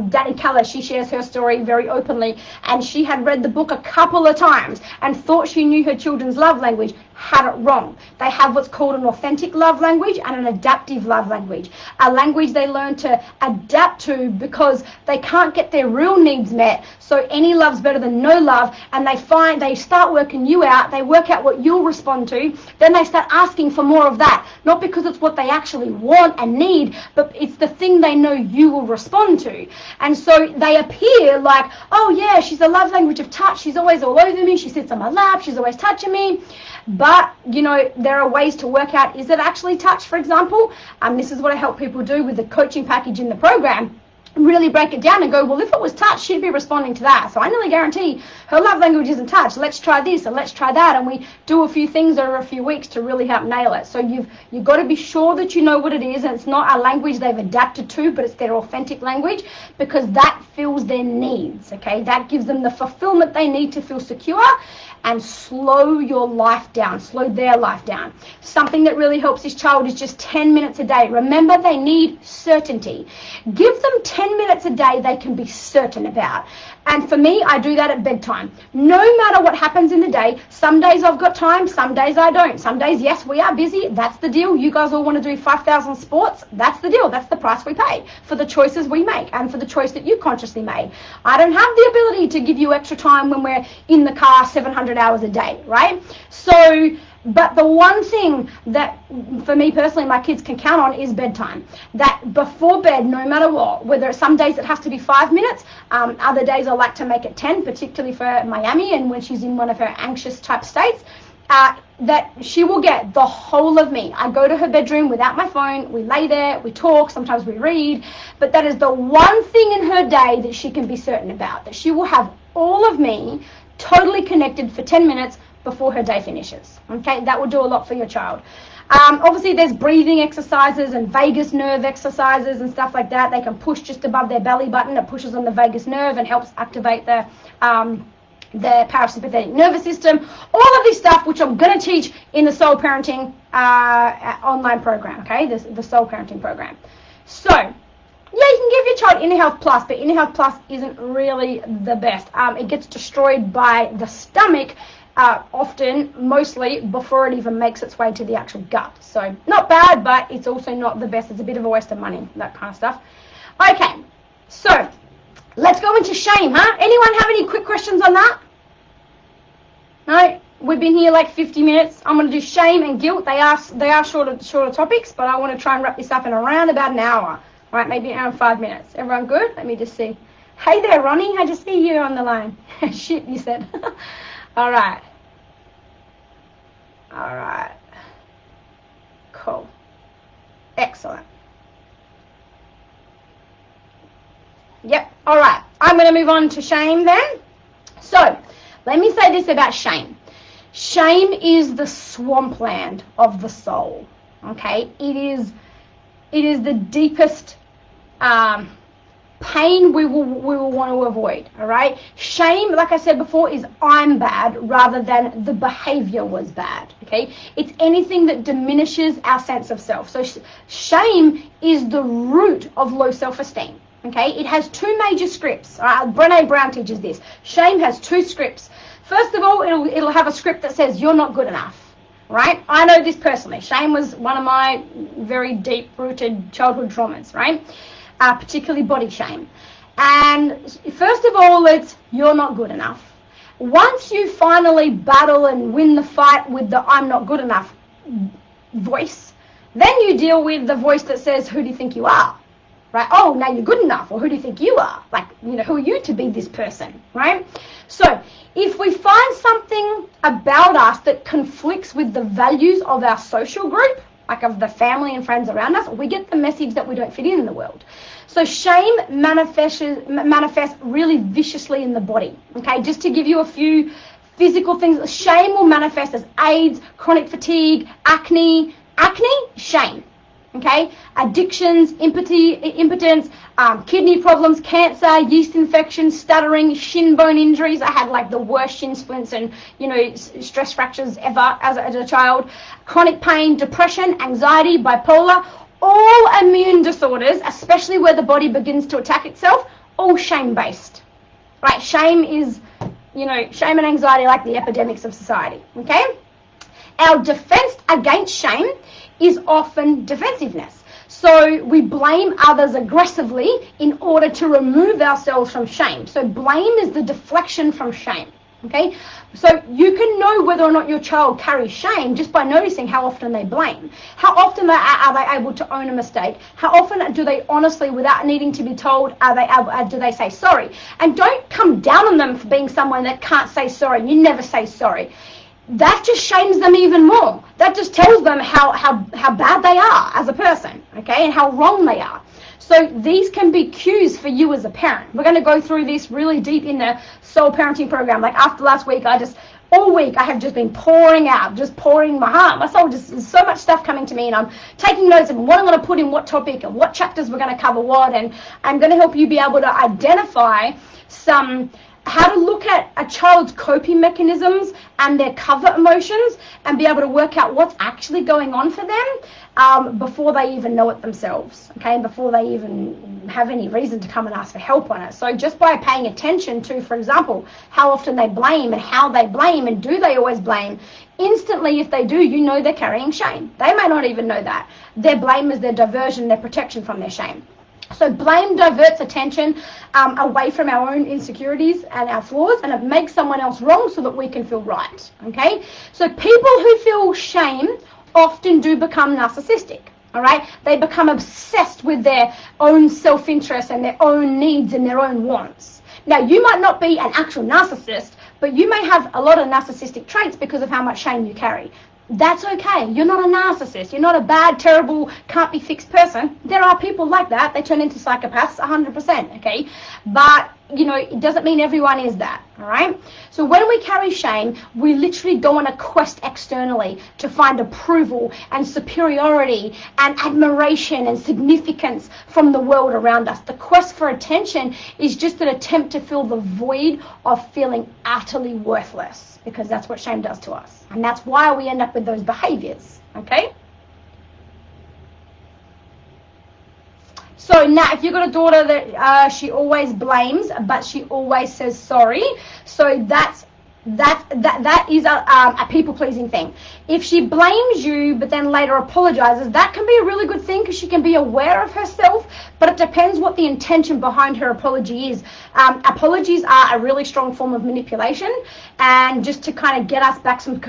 Danny Keller, she shares her story very openly, and she had read the book a couple of times and thought she knew her children's love language. Had it wrong. They have what's called an authentic love language and an adaptive love language, a language they learn to adapt to because they can't get their real needs met. So any love's better than no love, and they start working you out, they work out what you'll respond to, then they start asking for more of that, not because it's what they actually want and need, but it's the thing they know you will respond to. And so they appear like, oh yeah, she's a love language of touch, she's always all over me, she sits on my lap, she's always touching me. But, there are ways to work out, is it actually touch, for example? This is what I help people do with the coaching package in the program. Really break it down and go, well, if it was touch, she'd be responding to that. So I nearly guarantee her love language isn't touch. Let's try this and let's try that. And we do a few things over a few weeks to really help nail it. So you've got to be sure that you know what it is. And it's not a language they've adapted to, but it's their authentic language, because that fills their needs, okay? That gives them the fulfillment they need to feel secure and slow your life down, slow their life down. Something that really helps this child is just 10 minutes a day. Remember, they need certainty. Give them 10 minutes a day they can be certain about. And for me, I do that at bedtime. No matter what happens in the day, some days I've got time, some days I don't. Some days, yes, we are busy. That's the deal. You guys all want to do 5,000 sports. That's the deal. That's the price we pay for the choices we make and for the choice that you consciously made. I don't have the ability to give you extra time when we're in the car 700 hours a day, right? So, but the one thing that, for me personally, my kids can count on is bedtime. That before bed, no matter what, whether some days it has to be 5 minutes, other days I like to make it 10, particularly for Miami and when she's in one of her anxious type states, that she will get the whole of me. I go to her bedroom without my phone, we lay there, we talk, sometimes we read, but that is the one thing in her day that she can be certain about, that she will have all of me totally connected for 10 minutes before her day finishes. Okay, that will do a lot for your child. Obviously there's breathing exercises and vagus nerve exercises and stuff like that. They can push just above their belly button. It pushes on the vagus nerve and helps activate the parasympathetic nervous system. All of this stuff, which I'm going to teach in the Soul Parenting online program, okay, the Soul Parenting program. So yeah, you can give your child Inner Health Plus, but Inner Health Plus isn't really the best. It gets destroyed by the stomach often, mostly, before it even makes its way to the actual gut. So not bad, but it's also not the best. It's a bit of a waste of money, that kind of stuff. Okay, so let's go into shame, huh? Anyone have any quick questions on that? No? We've been here like 50 minutes. I'm going to do shame and guilt. They are shorter topics, but I want to try and wrap this up in around about an hour. All right, maybe around 5 minutes. Everyone good? Let me just see. Hey there, Ronnie. How'd you see you on the line? Shit, you said. All right. All right. Cool. Excellent. Yep. All right. I'm going to move on to shame then. So, let me say this about shame. Shame is the swampland of the soul. Okay? It is the deepest pain we will want to avoid, all right? Shame, like I said before, is I'm bad rather than the behavior was bad, okay? It's anything that diminishes our sense of self. So shame is the root of low self-esteem, okay? It has two major scripts. Brené Brown teaches this. Shame has two scripts. First of all, it'll have a script that says you're not good enough. right? I know this personally. Shame was one of my very deep-rooted childhood traumas, right? Particularly body shame. And first of all, it's you're not good enough. Once you finally battle and win the fight with the I'm not good enough voice, then you deal with the voice that says, who do you think you are? Right? Oh, now you're good enough. Or who do you think you are? Like, who are you to be this person? Right? So if we find something about us that conflicts with the values of our social group, like of the family and friends around us, we get the message that we don't fit in the world. So shame manifests really viciously in the body. Okay, just to give you a few physical things, shame will manifest as AIDS, chronic fatigue, acne, shame. Okay, addictions, impotence, kidney problems, cancer, yeast infections, stuttering, shin bone injuries. I had like the worst shin splints and stress fractures ever as a child. Chronic pain, depression, anxiety, bipolar, all immune disorders, especially where the body begins to attack itself, all shame-based. Right? Shame is, shame and anxiety are like the epidemics of society. Okay? Our defense against shame is often defensiveness. So we blame others aggressively in order to remove ourselves from shame. So blame is the deflection from shame. Okay? So you can know whether or not your child carries shame just by noticing how often they blame. How often are they able to own a mistake? How often do they honestly, without needing to be told, do they say sorry? And don't come down on them for being someone that can't say sorry. You never say sorry. That just shames them even more. That just tells them how bad they are as a person, okay, and how wrong they are. So these can be cues for you as a parent. We're going to go through this really deep in the Soul Parenting program. Like after last week, all week I have just been pouring my heart, my soul, just so much stuff coming to me, and I'm taking notes of what I'm going to put in what topic and what chapters we're going to cover what, and I'm going to help you be able to identify how to look at a child's coping mechanisms and their cover emotions and be able to work out what's actually going on for them before they even know it themselves, okay, before they even have any reason to come and ask for help on it. So just by paying attention to, for example, how often they blame and how they blame and do they always blame, instantly if they do, they're carrying shame. They may not even know that. Their blame is their diversion, their protection from their shame. So blame diverts attention away from our own insecurities and our flaws, and it makes someone else wrong so that we can feel right, okay? So people who feel shame often do become narcissistic, all right? They become obsessed with their own self-interest and their own needs and their own wants. Now, you might not be an actual narcissist, but you may have a lot of narcissistic traits because of how much shame you carry. That's okay. You're not a narcissist. You're not a bad, terrible, can't be fixed person. There are people like that. They turn into psychopaths 100%, okay? But, it doesn't mean everyone is that, all right? So when we carry shame, we literally go on a quest externally to find approval and superiority and admiration and significance from the world around us. The quest for attention is just an attempt to fill the void of feeling utterly worthless, because that's what shame does to us. And that's why we end up with those behaviors, okay? So now, if you've got a daughter that she always blames, but she always says sorry, so that is a people-pleasing thing. If she blames you but then later apologizes, that can be a really good thing because she can be aware of herself, but it depends what the intention behind her apology is. Apologies are a really strong form of manipulation, and just to kind of get us back some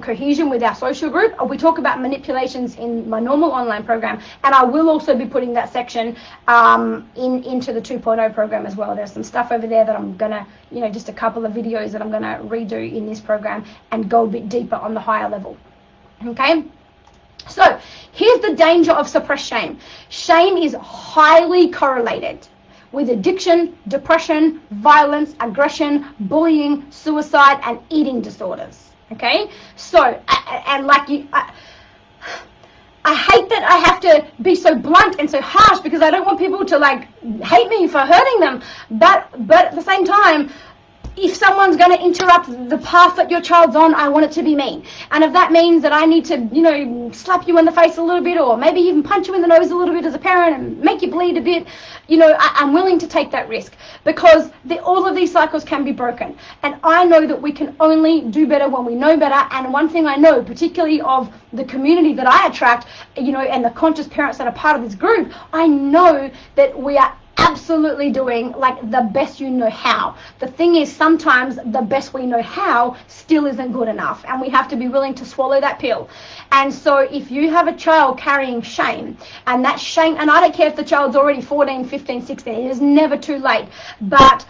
cohesion with our social group, we talk about manipulations in my normal online program, and I will also be putting that section into the 2.0 program as well. There's some stuff over there that I'm gonna, just a couple of videos that I'm gonna redo in this program and go a bit deeper on the higher level. Okay, so here's the danger of suppressed shame. Shame is highly correlated with addiction, depression, violence, aggression, bullying, suicide, and eating disorders. Okay, so I hate that I have to be so blunt and so harsh because I don't want people to hate me for hurting them, but at the same time, if someone's going to interrupt the path that your child's on, I want it to be mean. And if that means that I need to, slap you in the face a little bit, or maybe even punch you in the nose a little bit as a parent and make you bleed a bit, I'm willing to take that risk, because all of these cycles can be broken. And I know that we can only do better when we know better. And one thing I know, particularly of the community that I attract, and the conscious parents that are part of this group, I know that we are absolutely doing like the best you know how. The thing is, sometimes the best we know how still isn't good enough, and we have to be willing to swallow that pill. And so if you have a child carrying shame, and that shame, and I don't care if the child's already 14, 15, 16, it is never too late, but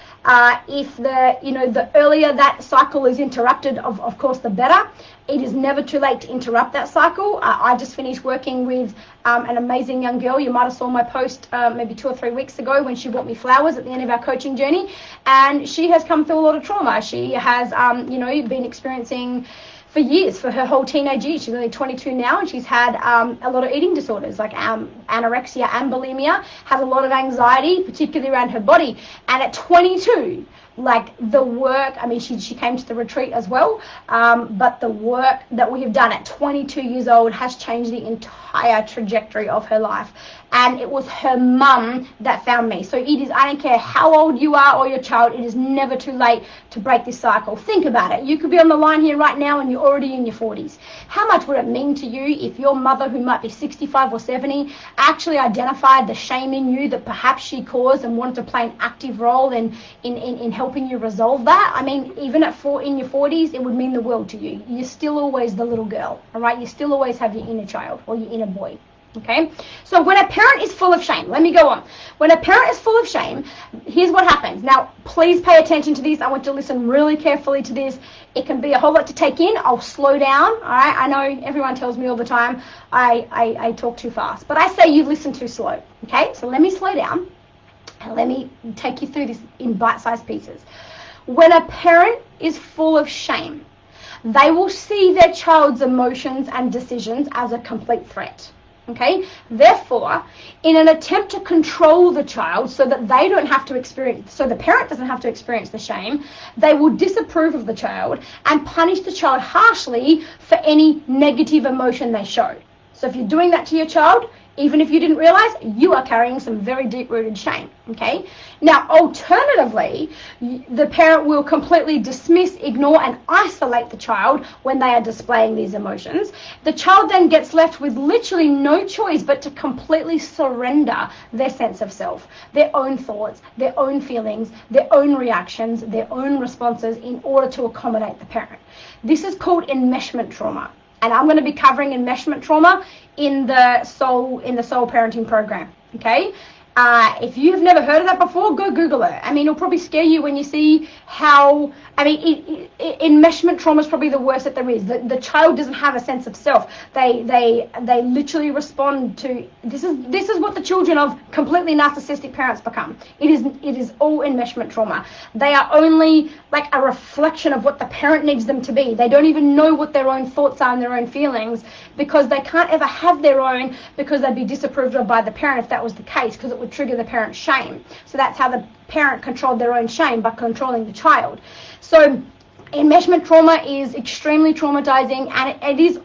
if the earlier that cycle is interrupted, of course the better. It is never too late to interrupt that cycle. I just finished working with an amazing young girl. You might have saw my post maybe 2 or 3 weeks ago when she bought me flowers at the end of our coaching journey. And she has come through a lot of trauma. She has, been experiencing for years, for her whole teenage years. She's only 22 now, and she's had a lot of eating disorders like anorexia and bulimia, has a lot of anxiety, particularly around her body. And at 22, like the work, she came to the retreat as well, but the work that we have done at 22 years old has changed the entire trajectory of her life. And it was her mum that found me. So I don't care how old you are or your child, it is never too late to break this cycle. Think about it. You could be on the line here right now and you're already in your 40s. How much would it mean to you if your mother, who might be 65 or 70, actually identified the shame in you that perhaps she caused and wanted to play an active role in helping you resolve that? Even in your 40s, it would mean the world to you. You're still always the little girl, all right? You still always have your inner child or your inner boy. Okay, so when a parent is full of shame, let me go on. When a parent is full of shame, here's what happens. Now, please pay attention to this. I want you to listen really carefully to this. It can be a whole lot to take in. I'll slow down, all right? I know everyone tells me all the time I talk too fast, but I say you listen too slow, okay? So let me slow down and let me take you through this in bite-sized pieces. When a parent is full of shame, they will see their child's emotions and decisions as a complete threat. Okay, therefore, in an attempt to control the child so that they don't have to experience, so the parent doesn't have to experience the shame, they will disapprove of the child and punish the child harshly for any negative emotion they show. So if you're doing that to your child, even if you didn't realize, you are carrying some very deep-rooted shame, okay? Now, alternatively, the parent will completely dismiss, ignore, and isolate the child when they are displaying these emotions. The child then gets left with literally no choice but to completely surrender their sense of self, their own thoughts, their own feelings, their own reactions, their own responses in order to accommodate the parent. This is called enmeshment trauma. And I'm going to be covering enmeshment trauma in the soul parenting program. Okay, if you have never heard of that before, go Google it. It'll probably scare you when you see how. Enmeshment trauma is probably the worst that there is. The child doesn't have a sense of self. They literally respond to this is what the children of completely narcissistic parents become. It is all enmeshment trauma. They are only like a reflection of what the parent needs them to be. They don't even know what their own thoughts are and their own feelings, because they can't ever have their own, because they'd be disapproved of by the parent if that was the case, because it would trigger the parent's shame. So that's how the parent controlled their own shame, by controlling the child. So enmeshment trauma is extremely traumatizing, and it is,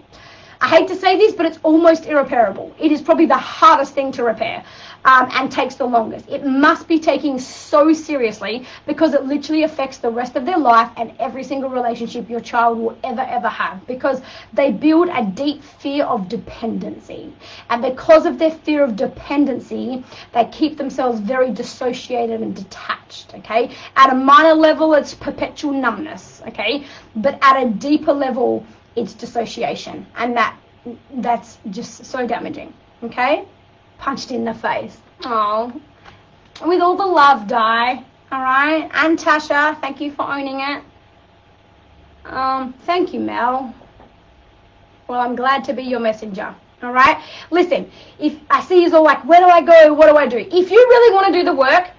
I hate to say this, but it's almost irreparable. It is probably the hardest thing to repair, and takes the longest. It must be taken so seriously, because it literally affects the rest of their life and every single relationship your child will ever have, because they build a deep fear of dependency. And because of their fear of dependency, they keep themselves very dissociated and detached, okay? At a minor level, it's perpetual numbness, okay? But at a deeper level, it's dissociation, and that's just so damaging, okay? Punched in the face. Oh, with all the love, Di. All right, and Tasha, thank you for owning it. Thank you, Mel. Well, I'm glad to be your messenger. All right, listen. If I see you all like, where do I go? What do I do? If you really want to do the work,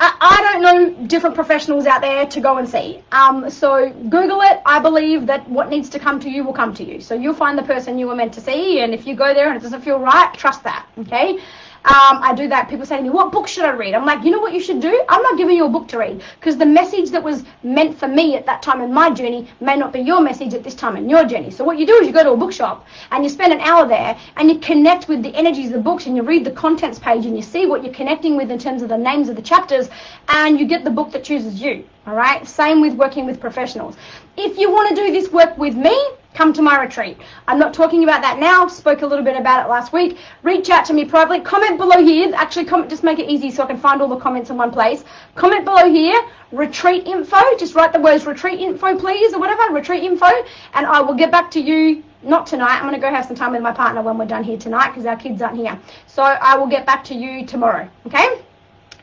I don't know different professionals out there to go and see. So Google it. I believe that what needs to come to you will come to you. So you'll find the person you were meant to see, and if you go there and it doesn't feel right, trust that, okay? I do that. People say to me, what book should I read? I'm like, you know what you should do? I'm not giving you a book to read, because the message that was meant for me at that time in my journey may not be your message at this time in your journey. So what you do is you go to a bookshop and you spend an hour there and you connect with the energies of the books, and you read the contents page and you see what you're connecting with in terms of the names of the chapters, and you get the book that chooses you. All right, same with working with professionals. If you want to do this work with me, come to my retreat. I'm not talking about that now. Spoke a little bit about it last week. Reach out to me privately. Comment below here. Actually, comment, just make it easy so I can find all the comments in one place. Comment below here, retreat info. Just write the words retreat info, please, or whatever, retreat info, and I will get back to you. Not tonight. I'm going to go have some time with my partner when we're done here tonight, because our kids aren't here. So I will get back to you tomorrow, okay?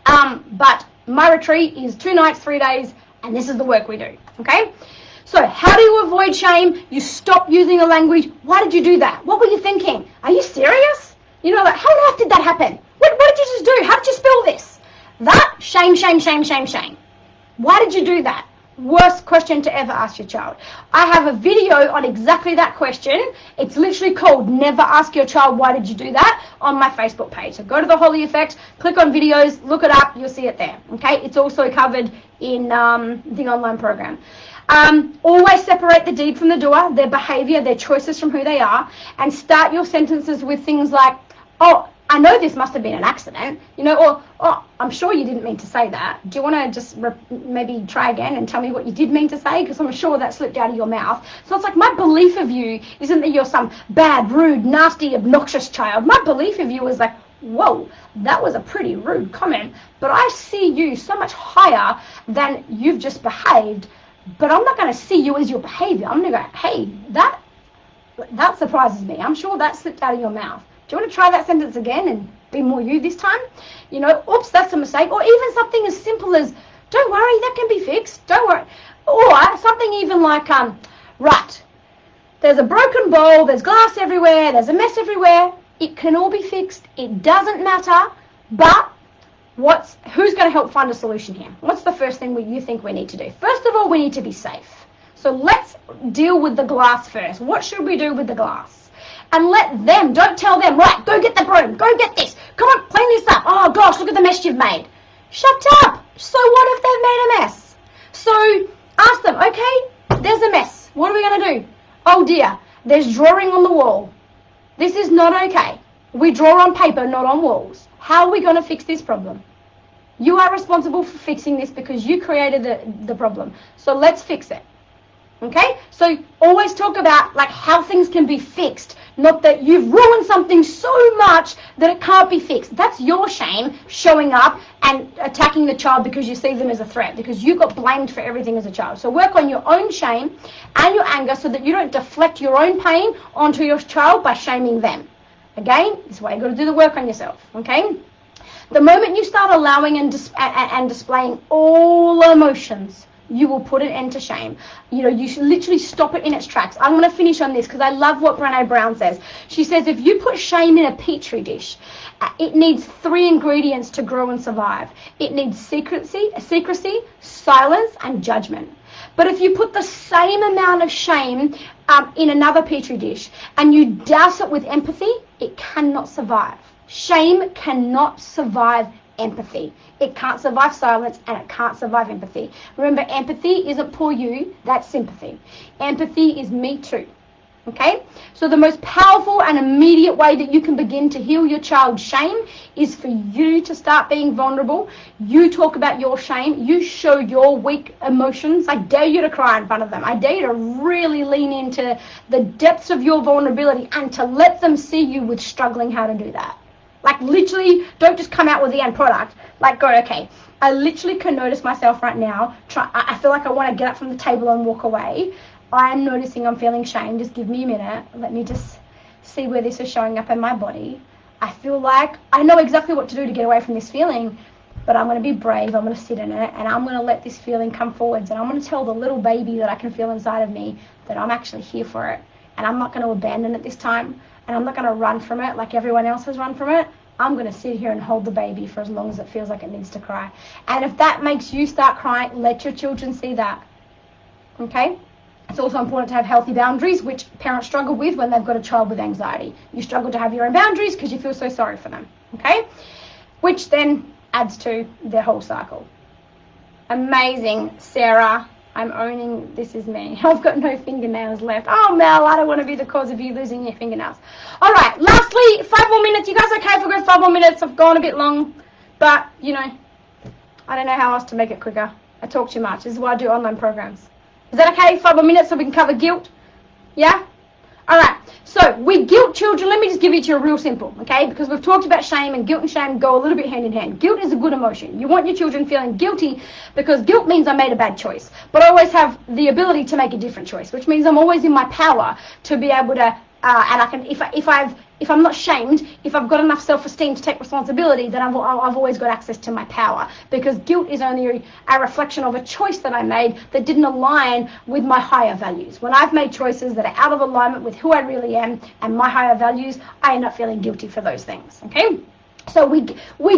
But my retreat is 2 nights, 3 days, and this is the work we do, okay? So how do you avoid shame? You stop using the language. Why did you do that? What were you thinking? Are you serious? You know, like, how on earth did that happen? What did you just do? How did you spell this? That, shame, shame, shame, shame, shame. Why did you do that? Worst question to ever ask your child. I have a video on exactly that question. It's literally called Never Ask Your Child Why Did You Do That on my Facebook page. So go to the Holly Effect, click on videos, look it up, you'll see it there. Okay, it's also covered in the online program. Always separate the deed from the doer, their behavior, their choices from who they are, and start your sentences with things like, oh, I know this must have been an accident, you know, or, oh, I'm sure you didn't mean to say that. Do you want to just maybe try again and tell me what you did mean to say? Because I'm sure that slipped out of your mouth. So it's like, my belief of you isn't that you're some bad, rude, nasty, obnoxious child. My belief of you is like, whoa, that was a pretty rude comment, but I see you so much higher than you've just behaved, but I'm not going to see you as your behavior. I'm going to go, hey, that surprises me. I'm sure that slipped out of your mouth. Do you want to try that sentence again and be more you this time? You know, oops, that's a mistake. Or even something as simple as, don't worry, that can be fixed. Don't worry. Or something even like, right, there's a broken bowl, there's glass everywhere, there's a mess everywhere. It can all be fixed. It doesn't matter. But who's going to help find a solution here? What's the first thing you think we need to do? First of all, we need to be safe. So let's deal with the glass first. What should we do with the glass? And let them, don't tell them, right, go get the broom, go get this, come on, clean this up. Oh gosh, look at the mess you've made. Shut up. So what if they've made a mess? So ask them, okay, there's a mess. What are we going to do? Oh dear, there's drawing on the wall. This is not okay. We draw on paper, not on walls. How are we going to fix this problem? You are responsible for fixing this because you created the problem. So let's fix it. Okay? So always talk about like how things can be fixed, not that you've ruined something so much that it can't be fixed. That's your shame showing up and attacking the child because you see them as a threat, because you got blamed for everything as a child. So work on your own shame and your anger so that you don't deflect your own pain onto your child by shaming them. Again, this is why you've got to do the work on yourself. Okay? The moment you start allowing and displaying all emotions, you will put an end to shame. You know, you should literally stop it in its tracks. I'm going to finish on this because I love what Brené Brown says. She says, if you put shame in a petri dish, it needs 3 ingredients to grow and survive. It needs secrecy, silence, and judgment. But if you put the same amount of shame in another petri dish and you douse it with empathy, it cannot survive. Shame cannot survive empathy. It can't survive silence, and it can't survive empathy. Remember, empathy isn't poor you, that's sympathy. Empathy is me too. Okay? So the most powerful and immediate way that you can begin to heal your child's shame is for you to start being vulnerable. You talk about your shame. You show your weak emotions. I dare you to cry in front of them. I dare you to really lean into the depths of your vulnerability and to let them see you with struggling how to do that. Like literally, don't just come out with the end product. Like go, okay, I literally can notice myself right now. I feel like I want to get up from the table and walk away. I am noticing I'm feeling shame. Just give me a minute. Let me just see where this is showing up in my body. I feel like I know exactly what to do to get away from this feeling, but I'm going to be brave. I'm going to sit in it, and I'm going to let this feeling come forwards, and I'm going to tell the little baby that I can feel inside of me that I'm actually here for it, and I'm not going to abandon it this time, and I'm not going to run from it like everyone else has run from it. I'm going to sit here and hold the baby for as long as it feels like it needs to cry. And if that makes you start crying, let your children see that. Okay? It's also important to have healthy boundaries, which parents struggle with when they've got a child with anxiety. You struggle to have your own boundaries because you feel so sorry for them. okay? Which then adds to their whole cycle. Amazing, Sarah. I'm owning this is me. I've got no fingernails left. Oh, Mel, I don't want to be the cause of you losing your fingernails. All right, lastly, 5 more minutes. You guys okay if we go 5 more minutes? I've gone a bit long, but, you know, I don't know how else to make it quicker. I talk too much. This is why I do online programs. Is that okay? 5 more minutes so we can cover guilt? Yeah? All right. So with guilt, children, let me just give it to you real simple, okay? Because we've talked about shame, and guilt and shame go a little bit hand in hand. Guilt is a good emotion. You want your children feeling guilty because guilt means I made a bad choice. But I always have the ability to make a different choice, which means I'm always in my power to be able to, and I can, if I'm not shamed, if I've got enough self-esteem to take responsibility, then I've always got access to my power, because guilt is only a reflection of a choice that I made that didn't align with my higher values. When I've made choices that are out of alignment with who I really am and my higher values, I end up feeling guilty for those things, okay? So we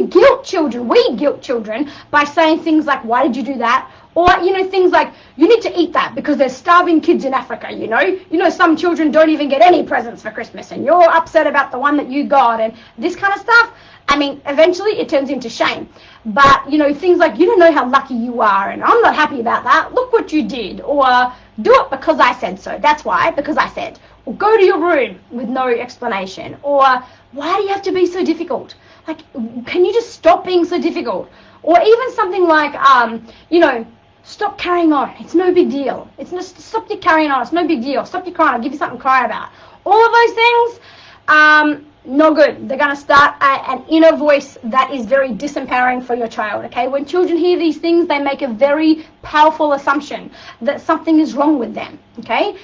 guilt children by saying things like, why did you do that? Or, you know, things like, you need to eat that because there's starving kids in Africa, you know? You know, some children don't even get any presents for Christmas, and you're upset about the one that you got, and this kind of stuff. I mean, eventually it turns into shame. But, you know, things like, you don't know how lucky you are, and I'm not happy about that. Look what you did. Or, do it because I said so. That's why, because I said. Or go to your room with no explanation. Or, why do you have to be so difficult? Like, can you just stop being so difficult? Or even something like, you know, stop carrying on. It's no big deal. Stop your carrying on. It's no big deal. Stop your crying. I'll give you something to cry about. All of those things, no good. They're going to start an inner voice that is very disempowering for your child, okay? When children hear these things, they make a very powerful assumption that something is wrong with them, okay?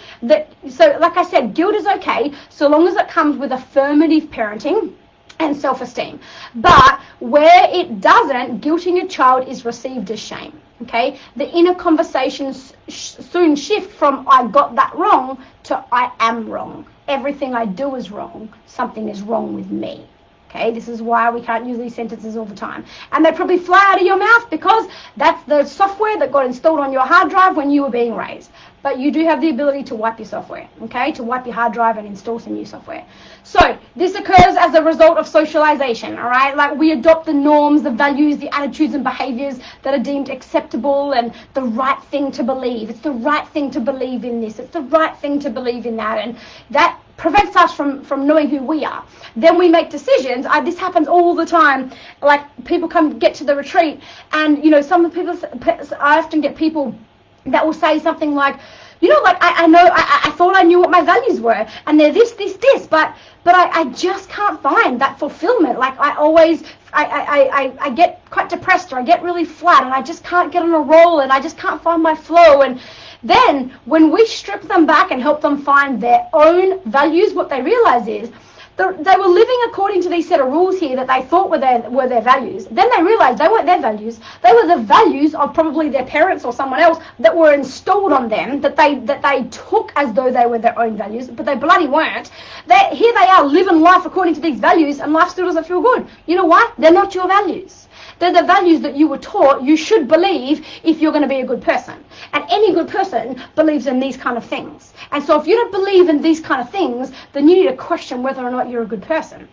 So, like I said, guilt is okay so long as it comes with affirmative parenting and self-esteem. But where it doesn't, guilting a child is received as shame, okay? The inner conversations soon shift from I got that wrong to I am wrong. Everything I do is wrong. Something is wrong with me. Okay, this is why we can't use these sentences all the time. And they probably fly out of your mouth because that's the software that got installed on your hard drive when you were being raised. But you do have the ability to wipe your software, okay, to wipe your hard drive and install some new software. So this occurs as a result of socialization, all right? Like, we adopt the norms, the values, the attitudes and behaviors that are deemed acceptable and the right thing to believe. It's the right thing to believe in this. It's the right thing to believe in that. And that prevents us from knowing who we are. Then we make decisions. This happens all the time. Like, people get to the retreat, and, you know, some of the people, I often get people that will say something like, you know, like, I thought I knew what my values were, and they're this, but I just can't find that fulfillment. Like, I get quite depressed, or I get really flat, and I just can't get on a roll, and I just can't find my flow. And then when we strip them back and help them find their own values, what they realize is they were living according to these set of rules here that they thought were their values. Then they realized they weren't their values. They were the values of probably their parents or someone else that were installed on them, that they took as though they were their own values, but they bloody weren't. Here they are living life according to these values, and life still doesn't feel good. You know why? They're not your values. They're the values that you were taught you should believe if you're going to be a good person. And any good person believes in these kind of things. And so if you don't believe in these kind of things, then you need to question whether or not you're a good person.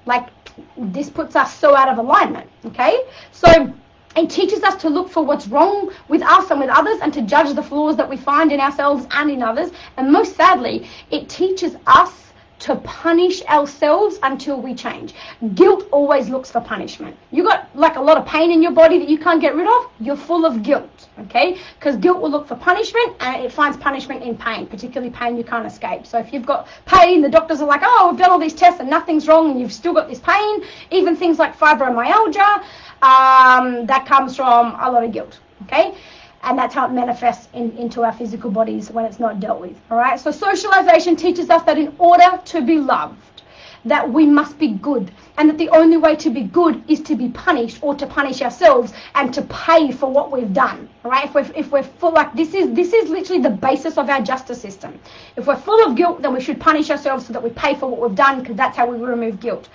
Like, this puts us so out of alignment, okay? So it teaches us to look for what's wrong with us and with others, and to judge the flaws that we find in ourselves and in others. And most sadly, it teaches us to punish ourselves until we change. Guilt always looks for punishment. You got like a lot of pain in your body that you can't get rid of, you're full of guilt, okay? Because guilt will look for punishment, and it finds punishment in pain, particularly pain you can't escape. So if you've got pain, the doctors are like, oh, we've done all these tests and nothing's wrong, and you've still got this pain. Even things like fibromyalgia, that comes from a lot of guilt, okay? And that's how it manifests into our physical bodies when it's not dealt with, all right? So socialization teaches us that in order to be loved, that we must be good, and that the only way to be good is to be punished, or to punish ourselves and to pay for what we've done, all right? If we're full, like, this is literally the basis of our justice system. If we're full of guilt, then we should punish ourselves so that we pay for what we've done, because that's how we remove guilt.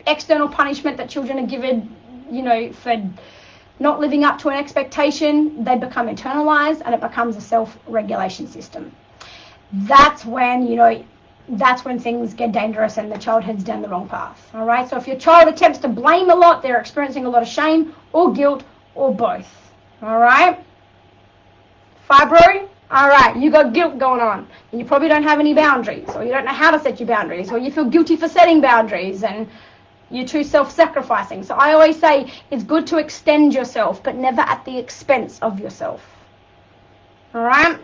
External punishment that children are given, you know, for not living up to an expectation, they become internalized, and it becomes a self-regulation system. That's when, you know, that's when things get dangerous and the child heads down the wrong path. All right, so if your child attempts to blame a lot, they're experiencing a lot of shame or guilt or both. All right, fibro. All right, you got guilt going on, and you probably don't have any boundaries, or you don't know how to set your boundaries, or you feel guilty for setting boundaries, and you're too self-sacrificing. So I always say it's good to extend yourself, but never at the expense of yourself. All right.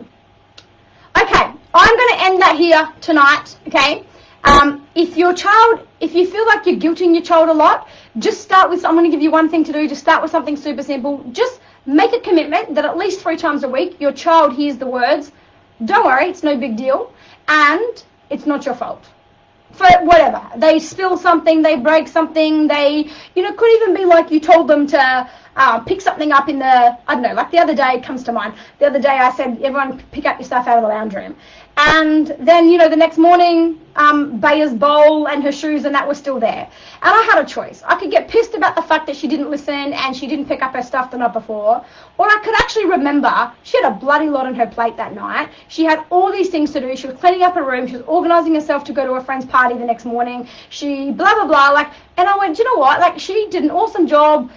Okay, I'm going to end that here tonight, okay? If you feel like you're guilting your child a lot, just start with, I'm going to give you one thing to do, just start with something super simple. Just make a commitment that at least 3 times a week, your child hears the words, don't worry, it's no big deal, and it's not your fault. For whatever, they spill something, they break something, they, could even be like you told them to pick something up in the, I don't know, like the other day, comes to mind, the other day I said, everyone pick up your stuff out of the lounge room. And then, the next morning, Baya's bowl and her shoes and that was still there. And I had a choice. I could get pissed about the fact that she didn't listen and she didn't pick up her stuff the night before, or I could actually remember she had a bloody lot on her plate that night. She had all these things to do. She was cleaning up her room. She was organising herself to go to a friend's party the next morning. She blah, blah, blah. And I went, you know what? She did an awesome job,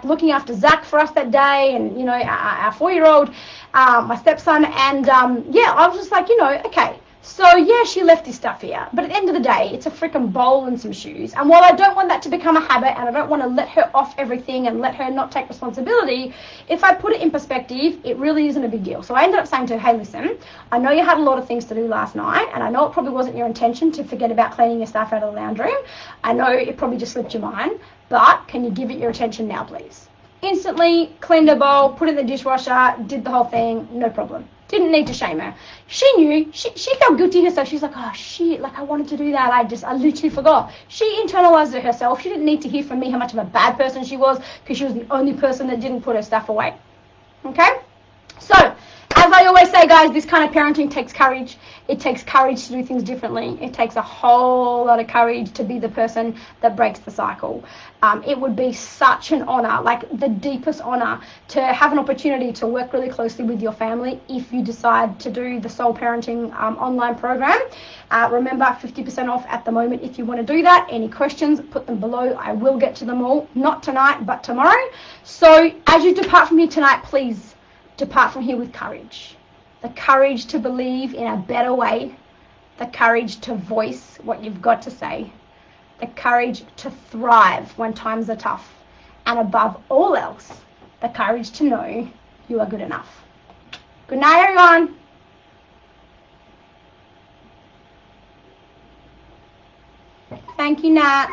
looking after Zach for us that day and, our 4-year-old, my stepson. And, I was just like, okay. So, yeah, she left this stuff here. But at the end of the day, it's a freaking bowl and some shoes. And while I don't want that to become a habit and I don't want to let her off everything and let her not take responsibility, if I put it in perspective, it really isn't a big deal. So I ended up saying to her, hey, listen, I know you had a lot of things to do last night, and I know it probably wasn't your intention to forget about cleaning your stuff out of the lounge room. I know it probably just slipped your mind, but can you give it your attention now, please? Instantly cleaned her bowl, put it in the dishwasher, did the whole thing, no problem. Didn't need to shame her. She knew, she felt guilty herself. She's like, oh shit, I wanted to do that. I literally forgot. She internalized it herself. She didn't need to hear from me how much of a bad person she was because she was the only person that didn't put her stuff away. Okay? So, as I always say, guys, this kind of parenting takes courage. It takes courage to do things differently. It takes a whole lot of courage to be the person that breaks the cycle. It would be such an honor, like the deepest honor, to have an opportunity to work really closely with your family if you decide to do the Soul Parenting online program. Remember, 50% off at the moment if you want to do that. Any questions, put them below. I will get to them all, not tonight, but tomorrow. So as you depart from here tonight, please depart from here with courage. The courage to believe in a better way. The courage to voice what you've got to say. The courage to thrive when times are tough. And above all else, the courage to know you are good enough. Good night, everyone. Thank you, Nat.